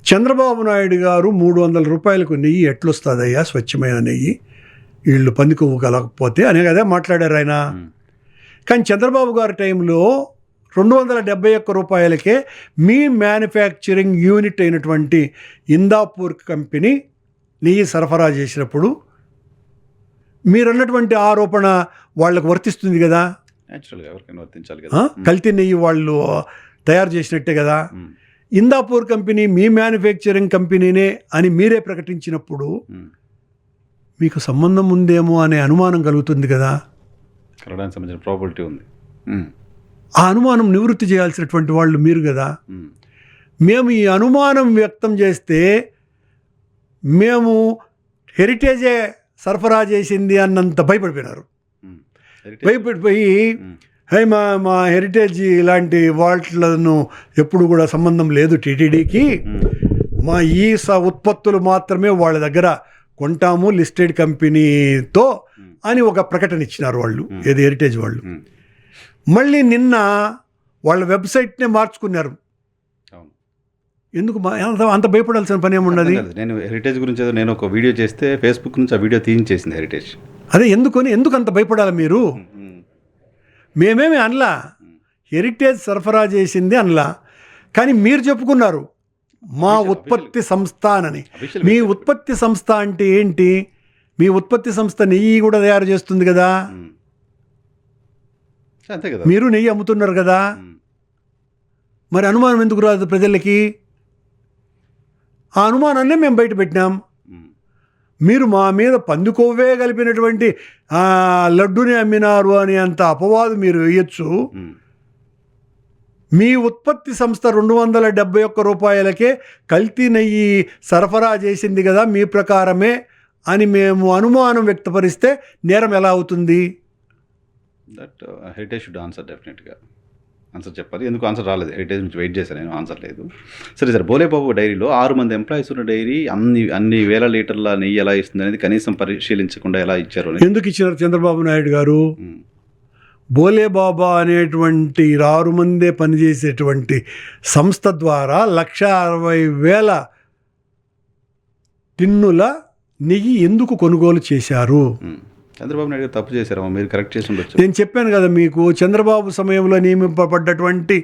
చంద్రబాబు నాయుడు గారు 300 రూపాయలకు నెయ్యి ఎట్లొస్తుందయ్యా స్వచ్ఛమైన నెయ్యి, వీళ్ళు పందికొవ్వు కలగకపోతే అనే కదా మాట్లాడారు ఆయన. కానీ చంద్రబాబు గారి టైంలో 271 రూపాయలకే మీ మ్యానుఫ్యాక్చరింగ్ యూనిట్ అయినటువంటి ఇందాపూర్ కంపెనీ నెయ్యి సరఫరా చేసినప్పుడు మీరన్నటువంటి ఆరోపణ వాళ్ళకు వర్తిస్తుంది కదా, ఎవరికైనా వర్తించాలి కదా. కల్తీ నెయ్యి వాళ్ళు తయారు చేసినట్టే కదా. ఇందాపూర్ కంపెనీ మీ మ్యానుఫ్యాక్చరింగ్ కంపెనీనే అని మీరే ప్రకటించినప్పుడు మీకు సంబంధం ఉందేమో అనే అనుమానం కలుగుతుంది కదా. కలడానికి సంబంధించిన ప్రాబిలిటీ ఉంది. ఆ అనుమానం నివృత్తి చేయాల్సినటువంటి వాళ్ళు మీరు కదా. మేము ఈ అనుమానం వ్యక్తం చేస్తే మేము హెరిటేజే సరఫరా చేసింది అన్నంత భయపడిపోయినారు. భయపడిపోయి మా హెరిటేజ్ ఇలాంటి వాటిలను ఎప్పుడు కూడా సంబంధం లేదు టీటీడీకి, మా ఈ ఉత్పత్తులు మాత్రమే వాళ్ళ దగ్గర కొంటాము లిస్టెడ్ కంపెనీతో అని ఒక ప్రకటన ఇచ్చినారు వాళ్ళు, ఏది హెరిటేజ్ వాళ్ళు. మళ్ళీ నిన్న వాళ్ళ వెబ్సైట్నే మార్చుకున్నారు. ఎందుకు అంత భయపడాల్సిన పని ఏమున్నది? నేను హెరిటేజ్ గురించి నేను ఒక వీడియో చేస్తే ఫేస్బుక్ నుంచి ఆ వీడియో తీయించేసింది హెరిటేజ్. అదే ఎందుకు అంత భయపడాలి మీరు? మేమేమి అనలా, హెరిటేజ్ సరఫరా చేసింది అనలా. కానీ మీరు చెప్పుకున్నారు మా ఉత్పత్తి సంస్థ అని. మీ ఉత్పత్తి సంస్థ అంటే ఏంటి? మీ ఉత్పత్తి సంస్థ నెయ్యి కూడా తయారు చేస్తుంది కదా, మీరు నెయ్యి అమ్ముతున్నారు కదా, మరి అనుమానం ఎందుకు రాదు ప్రజలకి? ఆ అనుమానాన్నే మేము బయట పెట్టినాం. మీరు మా మీద పందికొవ్వే కలిపినటువంటి లడ్డూని అమ్మినారు అని అంత అపవాదు మీరు వేయచ్చు. మీ ఉత్పత్తి సంస్థ 271 రూపాయలకే కల్తీ నెయ్యి సరఫరా చేసింది కదా మీ ప్రకారమే అని మేము అనుమానం వ్యక్తపరిస్తే నేరం ఎలా అవుతుంది? దట్ హెరిటేజ్ షుడ్ ఆన్సర్, డెఫినెట్గా ఆన్సర్ చెప్పాలి. ఎందుకు ఆన్సర్ రాలేదు? హెరిటేజ్ నుంచి వెయిట్ చేశాను నేను, ఆన్సర్ లేదు. సరే సార్, బోలేబాబు డైరీలో 6 మంది ఎంప్లాయీస్ ఉన్న డైరీ అన్ని వేల లీటర్ల నెయ్యి ఎలా ఇస్తుంది అనేది కనీసం పరిశీలించకుండా ఎలా ఇచ్చారు? ఎందుకు ఇచ్చినారు చంద్రబాబు నాయుడు గారు? బోలేబాబా అనేటువంటి 6 మందే పనిచేసేటువంటి సంస్థ ద్వారా 1,60,000 టిన్నుల నెయ్యి ఎందుకు కొనుగోలు చేశారు? చంద్రబాబు నాయుడు గారు తప్పు చేశారు, మీరు కరెక్ట్ చేసి ఉండొచ్చు. నేను చెప్పాను కదా మీకు, చంద్రబాబు సమయంలో నియమింపబడ్డటువంటి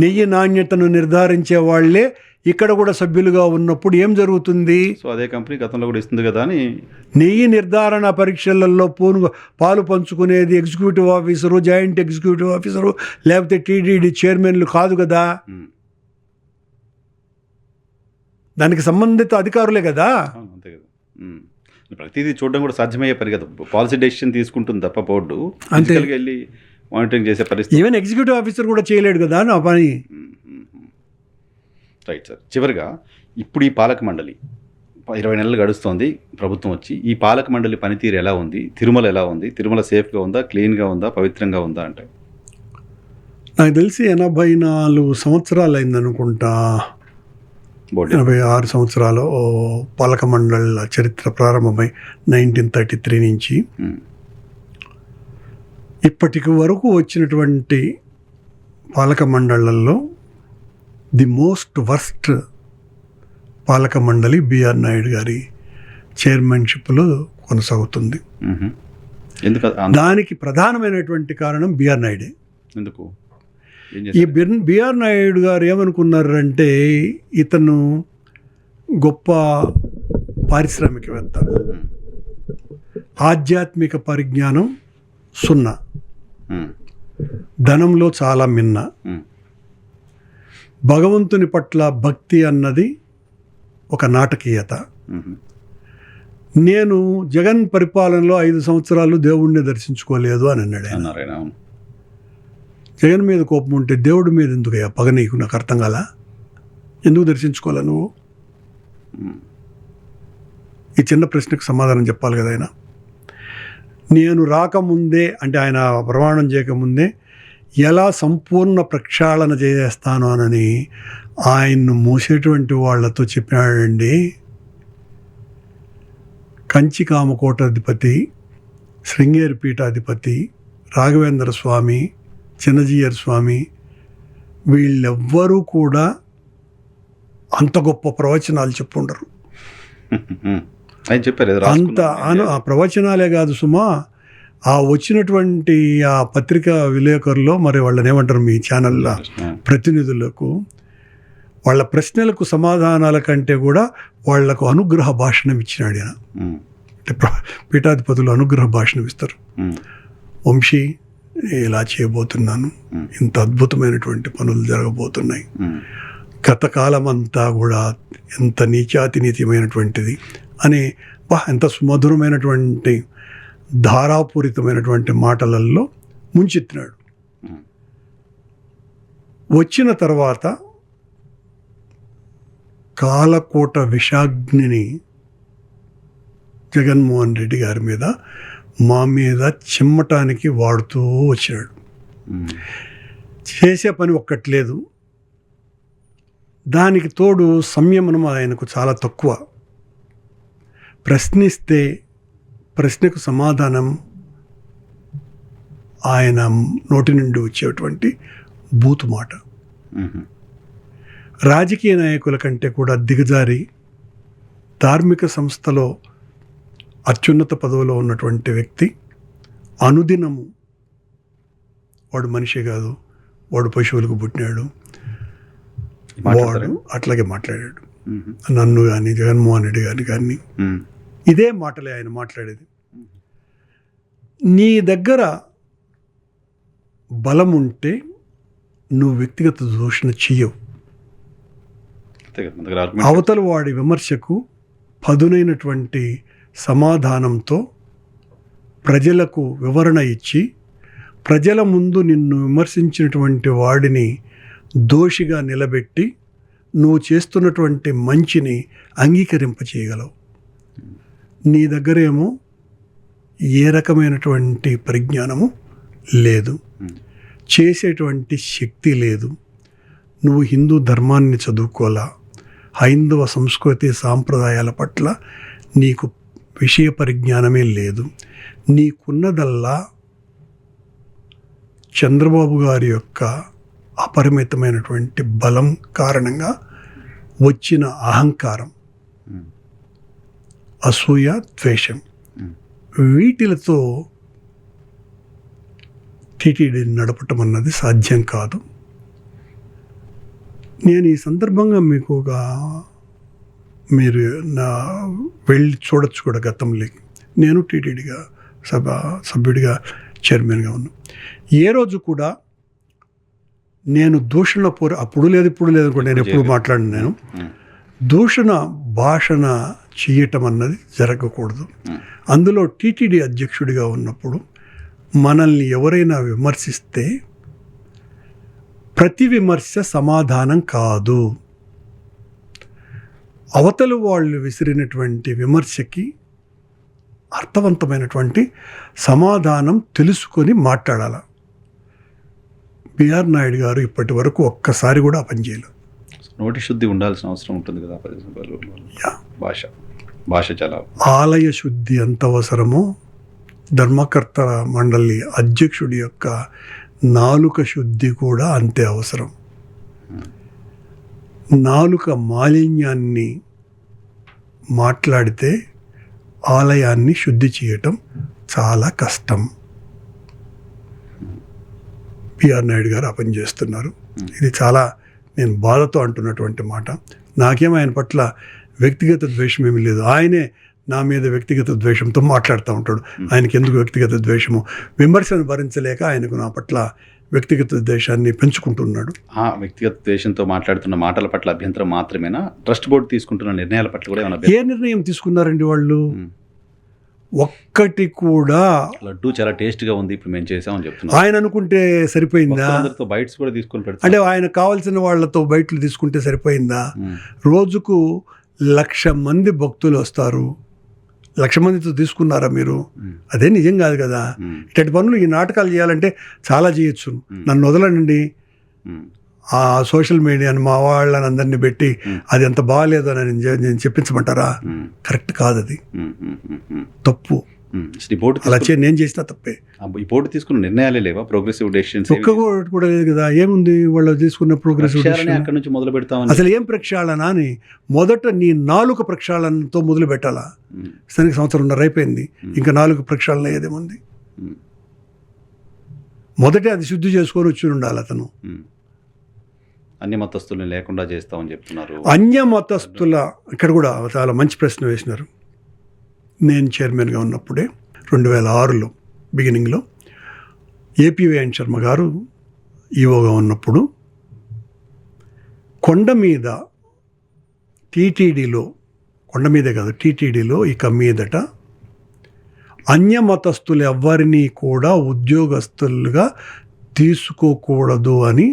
నెయ్యి నాణ్యతను నిర్ధారించే వాళ్ళే ఇక్కడ కూడా సభ్యులుగా ఉన్నప్పుడు ఏం జరుగుతుంది? సో అదే కంపెనీ గతంలో కూడా ఇస్తుంది కదా అని. నెయ్యి నిర్ధారణ పరీక్షలలో పాలు పంచుకునేది executive officer, joint executive officer, లేకపోతే టీడీడీ చైర్మన్లు కాదు కదా, దానికి సంబంధిత అధికారులే కదా. అంతే కదా, ప్రతిదీ చూడడం కూడా సాధ్యమయ్యే పని కదా. పాలసీ డెసిషన్ తీసుకుంటుంది తప్ప బోర్డు అంతేగా వెళ్ళి మానిటరింగ్ చేసే పరిస్థితి. ఈవెన్ ఎగ్జిక్యూటివ్ ఆఫీసర్ కూడా చేయలేడు కదా నా పని. రైట్ సార్, చివరిగా ఇప్పుడు ఈ పాలక మండలి 20 నెలలు గడుస్తోంది ప్రభుత్వం వచ్చి, ఈ పాలక మండలి పనితీరు ఎలా ఉంది? తిరుమల ఎలా ఉంది? తిరుమల సేఫ్గా ఉందా, క్లీన్గా ఉందా, పవిత్రంగా ఉందా? అంటే నాకు తెలిసి 84 సంవత్సరాలు అయిందనుకుంటా, 86 సంవత్సరాలు పాలక మండళ్ళ చరిత్ర ప్రారంభమై 1933 నుంచి ఇప్పటికి వరకు వచ్చినటువంటి పాలక మండళ్ళల్లో ది మోస్ట్ వర్స్ట్ పాలక మండలి బిఆర్ నాయుడు గారి చైర్మన్షిప్లో కొనసాగుతుంది. దానికి ప్రధానమైనటువంటి కారణం బిఆర్ నాయుడే. ఎందుకు? ఈ బిఆర్ నాయుడు గారు ఏమనుకున్నారంటే ఇతను గొప్ప పారిశ్రామికవేత్త, ఆధ్యాత్మిక పరిజ్ఞానం 0, ధనంలో చాలా మిన్న, భగవంతుని పట్ల భక్తి అన్నది ఒక నాటకీయత. నేను జగన్ పరిపాలనలో 5 సంవత్సరాలు దేవుణ్ణి దర్శించుకోలేదు అని అన్నాడు. జగన్ మీద కోపం ఉంటే దేవుడి మీద ఎందుకయ్యా పగ నీకు? నాకు అర్థం కాల. ఎందుకు దర్శించుకోవాలా నువ్వు? ఈ చిన్న ప్రశ్నకు సమాధానం చెప్పాలి కదా ఆయన. నేను రాకముందే, అంటే ఆయన ప్రమాణం చేయకముందే ఎలా సంపూర్ణ ప్రక్షాళన చేస్తాను అని ఆయన్ను మూసేటువంటి వాళ్ళతో చెప్పినాడండి. కంచి కామకోటాధిపతి, శృంగేరి పీఠాధిపతి, రాఘవేంద్ర స్వామి, చిన్నజీయర్ స్వామి, వీళ్ళెవ్వరూ కూడా అంత గొప్ప ప్రవచనాలు చెప్పుండరు. అంత ఆ ప్రవచనాలే కాదు సుమా, ఆ వచ్చినటువంటి ఆ పత్రికా విలేకరులో, మరి వాళ్ళని ఏమంటారు మీ ఛానల్లో ప్రతినిధులకు, వాళ్ళ ప్రశ్నలకు సమాధానాల కంటే కూడా వాళ్లకు అనుగ్రహ భాషణం ఇచ్చినాడు ఆయన. అంటే పీఠాధిపతులు అనుగ్రహ భాషణం ఇస్తారు. వంశీ, ఇలా చేయబోతున్నాను, ఇంత అద్భుతమైనటువంటి పనులు జరగబోతున్నాయి, గత కాలం అంతా కూడా ఎంత నీచాతినీతిమైనటువంటిది అని ఎంత సుమధురమైనటువంటి ధారాపూరితమైనటువంటి మాటలలో ముంచెత్తినాడు. వచ్చిన తర్వాత కాలకోట విషాగ్నిని జగన్మోహన్ రెడ్డి గారి మీద, మా మీద చిమ్మటానికి వాడుతూ వచ్చాడు. చేసే పని ఒక్కట్లేదు, దానికి తోడు సంయమనం ఆయనకు చాలా తక్కువ. ప్రశ్నిస్తే ప్రశ్నకు సమాధానం ఆయన నోటి నుండి వచ్చేటువంటి బూతు మాట. రాజకీయ నాయకుల కంటే కూడా దిగజారి ధార్మిక సంస్థలో అత్యున్నత పదవిలో ఉన్నటువంటి వ్యక్తి అనుదినము వాడు మనిషి కాదు, వాడు పశువులకు పుట్టినాడు, వాడు అట్లాగే మాట్లాడాడు. నన్ను కానీ జగన్మోహన్ రెడ్డి గారిని కానీ ఇదే మాటలే ఆయన మాట్లాడేది. నీ దగ్గర బలం ఉంటే నువ్వు వ్యక్తిగత దూషణ చెయ్యవు. అవతల వాడి విమర్శకు పదునైనటువంటి సమాధానంతో ప్రజలకు వివరణ ఇచ్చి ప్రజల ముందు నిన్ను విమర్శించినటువంటి వాడిని దోషిగా నిలబెట్టి నువ్వు చేస్తున్నటువంటి మంచిని అంగీకరింపచేయగలవు. నీ దగ్గరేమో ఏ రకమైనటువంటి పరిజ్ఞానము లేదు, చేసేటువంటి శక్తి లేదు. నువ్వు హిందూ ధర్మాన్ని చదువుకోలా, హైందవ సంస్కృతి సాంప్రదాయాల పట్ల నీకు విషయ పరిజ్ఞానమే లేదు. నీకున్నదల్లా చంద్రబాబు గారి యొక్క అపరిమితమైనటువంటి బలం కారణంగా వచ్చిన అహంకారం, అసూయ, ద్వేషం. వీటిలతో టీటీడీని నడపటం అన్నది సాధ్యం కాదు. నేను ఈ సందర్భంగా మీకు మీరు వెళ్ళి చూడొచ్చు కూడా. గతంలో నేను టీటీడీగా సభ్యుడిగా చైర్మన్గా ఉన్నాను. ఏ రోజు కూడా నేను దూషణ అప్పుడు లేదు ఇప్పుడు లేదు కూడా నేను ఎప్పుడు మాట్లాడిన నేను దూషణ భాషణ చేయటం అన్నది జరగకూడదు. అందులో టీటీడీ అధ్యక్షుడిగా ఉన్నప్పుడు మనల్ని ఎవరైనా విమర్శిస్తే ప్రతి విమర్శ సమాధానం కాదు. అవతల వాళ్ళు విసిరినటువంటి విమర్శకి అర్థవంతమైనటువంటి సమాధానం తెలుసుకొని మాట్లాడాల. బిఆర్ నాయుడు గారు ఇప్పటి వరకు ఒక్కసారి కూడా పనిచేయలేదు. నోటి శుద్ధి ఉండాల్సిన అవసరం ఉంటుంది కదా. భాష చాలా ఆలయ శుద్ధి ఎంత అవసరమో ధర్మకర్త మండలి అధ్యక్షుడి యొక్క నాలుక శుద్ధి కూడా అంతే అవసరం. నాలుక మాలిన్యాన్ని మాట్లాడితే ఆలయాన్ని శుద్ధి చేయటం చాలా కష్టం. బిఆర్ నాయుడు గారు ఆ పని చేస్తున్నారు. ఇది చాలా నేను బాధతో అంటున్నటువంటి మాట. నాకేం ఆయన పట్ల వ్యక్తిగత ద్వేషం ఏమీ లేదు. ఆయనే నా మీద వ్యక్తిగత ద్వేషంతో మాట్లాడుతూ ఉంటాడు. ఆయనకి ఎందుకు వ్యక్తిగత ద్వేషము? విమర్శను భరించలేక ఆయనకు నా పట్ల వ్యక్తిగత ద్వేషాన్ని పెంచుకుంటున్నాడు. వ్యక్తిగత ద్వేషంతో మాట్లాడుతున్న మాటల పట్ల అభ్యంతరం మాత్రమేనా? ట్రస్ట్ బోర్డు తీసుకుంటున్న నిర్ణయాల పట్ల కూడా ఏ నిర్ణయం తీసుకున్నారండి వాళ్ళు? ఒక్కటి కూడా. లడ్డు చాలా టేస్ట్గా ఉంది, ఇప్పుడు మేము చేసామని చెప్తున్నాం. ఆయన అనుకుంటే సరిపోయిందా? బైట్స్ కూడా తీసుకొని పెడతాం. అంటే ఆయన కావాల్సిన వాళ్ళతో బయటలు తీసుకుంటే సరిపోయిందా? రోజుకు 1,00,000 మంది భక్తులు వస్తారు. 1,00,000 మందితో తీసుకున్నారా మీరు? అదే నిజం కాదు కదా. ఇట్లాంటి పనులు ఈ నాటకాలు చేయాలంటే చాలా చేయొచ్చు. నన్ను వదలండి. ఆ సోషల్ మీడియాని మా వాళ్ళని అందరినీ పెట్టి అది ఎంత బాగాలేదు అని నేను చెప్పించమంటారా? కరెక్ట్ కాదు, అది తప్పు. అలా నేను చేసిన తప్పే. ఈ బోర్డు తీసుకున్న నిర్ణయాలే లేవా? ప్రోగ్రెసివ్ డెసిషన్స్ ఒక్కటి కూడా లేదు కదా. ఏముంది వాళ్ళు తీసుకున్న ప్రోగ్రెసివ్ డెసిషన్? అక్కడ నుంచి మొదలు పెడతాం. అసలు ఏం ప్రక్షాళన అని మొదట నీ నాలుక ప్రక్షాళనతో మొదలు పెట్టాలా? స్థానిక 1.5 అయిపోయింది, ఇంకా 4 ప్రక్షాళన ఏదేముంది? మొదటే అది శుద్ధి చేసుకొని వచ్చి ఉండాలి అతను. అన్య మతస్థుల్ని లేకుండా చేస్తామని చెప్తున్నారు. అన్య మతస్థుల ఇక్కడ కూడా చాలా మంచి ప్రశ్న వేసినారు. నేను చైర్మన్గా ఉన్నప్పుడే 2006లో బిగినింగ్లో ఏపీవైఎన్ శర్మ గారు ఈవోగా ఉన్నప్పుడు కొండ మీద టీటీడీలో, కొండ మీదే కాదు టీటీడీలో ఇక మీదట అన్యమతస్థులు ఎవ్వరినీ కూడా ఉద్యోగస్తులుగా తీసుకోకూడదు అని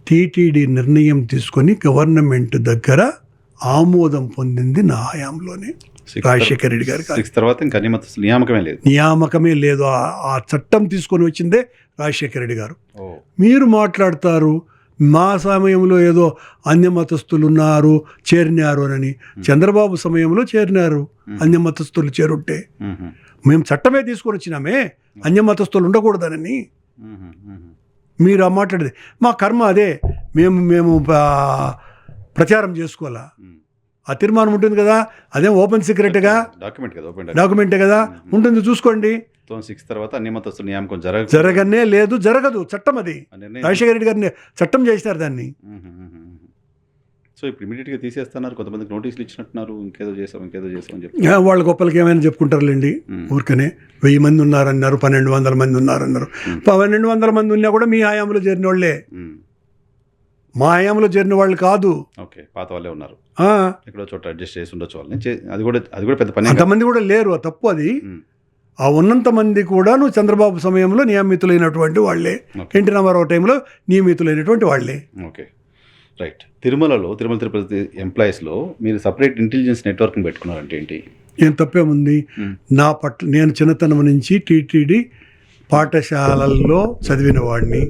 టీటీడీ నిర్ణయం తీసుకొని గవర్నమెంట్ దగ్గర ఆమోదం పొందింది నా హయాంలోనే. రాజశేఖర రెడ్డి గారి తర్వాత ఇంకా అన్యమతస్థుల నియామకమే లేదు. ఆ చట్టం తీసుకొని వచ్చిందే రాజశేఖర రెడ్డి గారు. మీరు మాట్లాడతారు మా సమయంలో ఏదో అన్యమతస్థులు ఉన్నారు చేరినారు అని. చంద్రబాబు సమయంలో చేరినారు అన్యమతస్థులు చేరుంటే. మేము చట్టమే తీసుకొని వచ్చినామే అన్యమతస్థులు ఉండకూడదనని. మీరు ఆ మాట్లాడేది మా కర్మ అదే, మేము ప్రచారం చేసుకోవాలా. ఆ తీర్మానం ఉంటుంది కదా, అదేం ఓపెన్ సీక్రెట్గా డాక్యుమెంటే కదా, ఉంటుంది చూసుకోండి. 6 తర్వాత అన్యమతస్థుల నియామకం జరగనే లేదు, జరగదు, చట్టం అది. రాజశేఖర రెడ్డి గారిని చట్టం చేసినారు దాన్ని. సో ఇప్పుడు ఇమీడియట్గా తీసేస్తున్నారు, కొంతమందికి నోటీసులు ఇచ్చినట్టున్నారు, ఇంకేదో చేసాం అని చెప్పి వాళ్ళ గొప్పలకి ఏమైనా చెప్పుకుంటారులేండి. ఊరికనే 1000 మంది ఉన్నారన్నారు, 1200 మంది ఉన్నారన్నారు. 1200 మంది ఉన్నా కూడా మీ హయాంలో చేరిన వాళ్ళే, మా హయాంలో చేరిన వాళ్ళు కాదు. ఓకే, పాత వాళ్ళే ఉన్నారు, ఎక్కడో చోట అడ్జస్ట్ చేసి ఉండొచ్చు వాళ్ళని. అది కూడా పెద్ద పని. అంతమంది కూడా లేరు, తప్పు అది. ఆ ఉన్నంత మంది కూడా చంద్రబాబు సమయంలో నియమితులైనటువంటి వాళ్ళే, ఎన్టీ రామారావు టైంలో నియమితులైనటువంటి వాళ్ళే. Okay, right. తిరుమల తిరుపతి ఎంప్లాయీస్లో మీరు సపరేట్ ఇంటెలిజెన్స్ నెట్వర్క్ని పెట్టుకున్నారంటే ఏంటి? ఏం తప్పేముంది? నా పట్ల నేను చిన్నతనం నుంచి టీటీడీ పాఠశాలల్లో చదివిన వాడిని,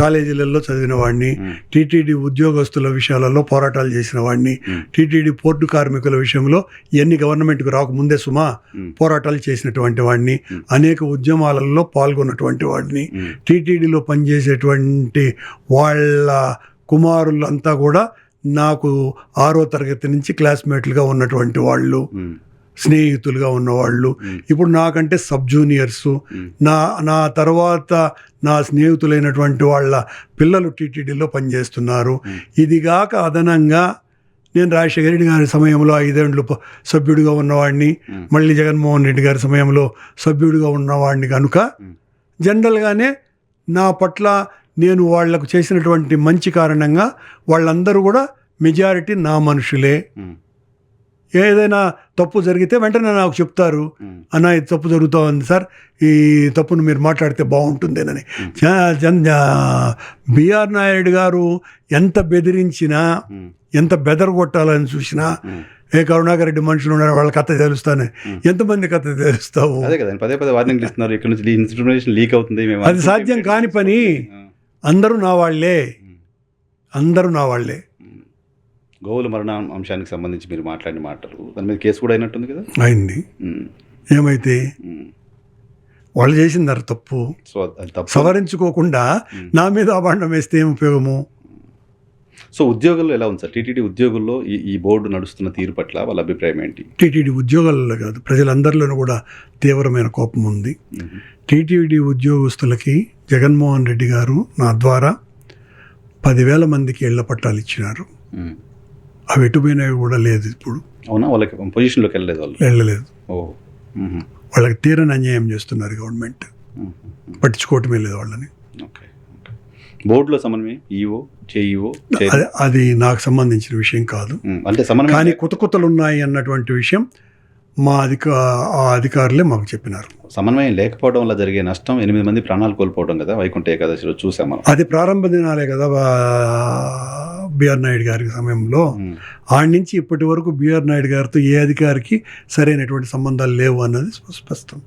కాలేజీలలో చదివిన వాడిని, టీటీడీ ఉద్యోగస్తుల విషయాలలో పోరాటాలు చేసిన వాడిని, టీటీడీ పోర్టు కార్మికుల విషయంలో ఎన్ని గవర్నమెంట్కి రాకముందే పోరాటాలు చేసినటువంటి వాడిని, అనేక ఉద్యమాలలో పాల్గొన్నటువంటి వాడిని, టీటీడీలో పనిచేసేటువంటి వాళ్ళ కుమారులంతా కూడా నాకు 6వ తరగతి నుంచి క్లాస్మేట్లుగా ఉన్నటువంటి వాళ్ళు, స్నేహితులుగా ఉన్నవాళ్ళు. ఇప్పుడు నాకంటే సబ్ జూనియర్సు, నా తర్వాత నా స్నేహితులైనటువంటి వాళ్ళ పిల్లలు టీటీడీలో పనిచేస్తున్నారు. ఇదిగాక అదనంగా నేను రాజశేఖర రెడ్డి గారి సమయంలో 5 ఏళ్ళు సభ్యుడిగా ఉన్నవాడిని, మళ్ళీ జగన్మోహన్ రెడ్డి గారి సమయంలో సభ్యుడిగా ఉన్నవాడిని కనుక జనరల్గానే నా పట్ల నేను వాళ్లకు చేసినటువంటి మంచి కారణంగా వాళ్ళందరూ కూడా మెజారిటీ నా మనుషులే. ఏదైనా తప్పు జరిగితే వెంటనే నాకు చెప్తారు, అన్న ఇది తప్పు జరుగుతూ ఉంది సార్, ఈ తప్పును మీరు మాట్లాడితే బాగుంటుందేనని. బిఆర్ నాయుడు గారు ఎంత బెదిరించినా, ఎంత బెదరగొట్టాలని చూసినా, ఏ కరుణాకర్ రెడ్డి మనుషులు ఉన్నారు వాళ్ళ కథ తెలుస్తానే, ఎంతమంది కథ తెలుస్తావు? అది సాధ్యం కాని పని. అందరూ నా వాళ్ళే, అందరూ నా వాళ్ళే. గోవుల మరణ అంశానికి సంబంధించి మీరు మాట్లాడిన మాటలు, దాని మీద కేసు కూడా అయినట్టుంది కదా? అయింది. ఏమైతే వాళ్ళు చేసిందారు తప్పు, సవరించుకోకుండా నా మీద అభాండం వేస్తే ఏం ఉపయోగము? సో ఉద్యోగుల్లో ఎలా ఉంది సార్? టీటీడీ ఉద్యోగుల్లో ఈ బోర్డు నడుస్తున్న తీరు పట్ల వాళ్ళ అభిప్రాయం ఏంటి? టీటీడీ ఉద్యోగాలలో కాదు, ప్రజలందరిలోనూ కూడా తీవ్రమైన కోపం ఉంది. టీటీడీ ఉద్యోగస్తులకి జగన్మోహన్ రెడ్డి గారు నా ద్వారా 10,000 మందికి ఇళ్ల పట్టాలు ఇచ్చినారు. అవి ఎటుపోయినవి కూడా లేదు ఇప్పుడు. అవునా? వాళ్ళకి పొజిషన్లోకి వెళ్ళలేదు. వాళ్ళకి తీరని అన్యాయం చేస్తున్నారు గవర్నమెంట్, పట్టించుకోవటమే లేదు వాళ్ళని. బోర్డులో సమన్వయం ఈఓ జేఈఓ అది నాకు సంబంధించిన విషయం కాదు. అంటే కానీ కుతకుతలు ఉన్నాయి అన్నటువంటి విషయం మా అధికారులే మాకు చెప్పినారు. సమన్వయం లేకపోవడం వల్ల జరిగే నష్టం 8 మంది ప్రాణాలు కోల్పోవడం కదా, వైకుంఠ ఏకాదశిలో చూసాము. అది ప్రారంభ దినాలే కదా బిఆర్ నాయుడు గారి సమయంలో. ఆడి నుంచి ఇప్పటి వరకు బిఆర్ నాయుడు గారితో ఏ అధికారికి సరైనటువంటి సంబంధాలు లేవు అన్నది స్పష్టం.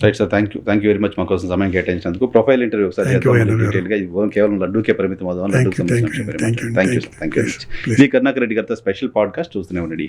Right sir, thank you very much మా కోసం సమయం కేటాయించినందుకు. ప్రొఫైల్ ఇంటర్వ్యూ ఒకసారి కేవలం లడ్డూకే పరిమితం అవుదాం. Thank you. కరుణాకర్ రెడ్డి గారితో స్పెషల్ పాడ్కాస్ట్ చూస్తూనే ఉండండి.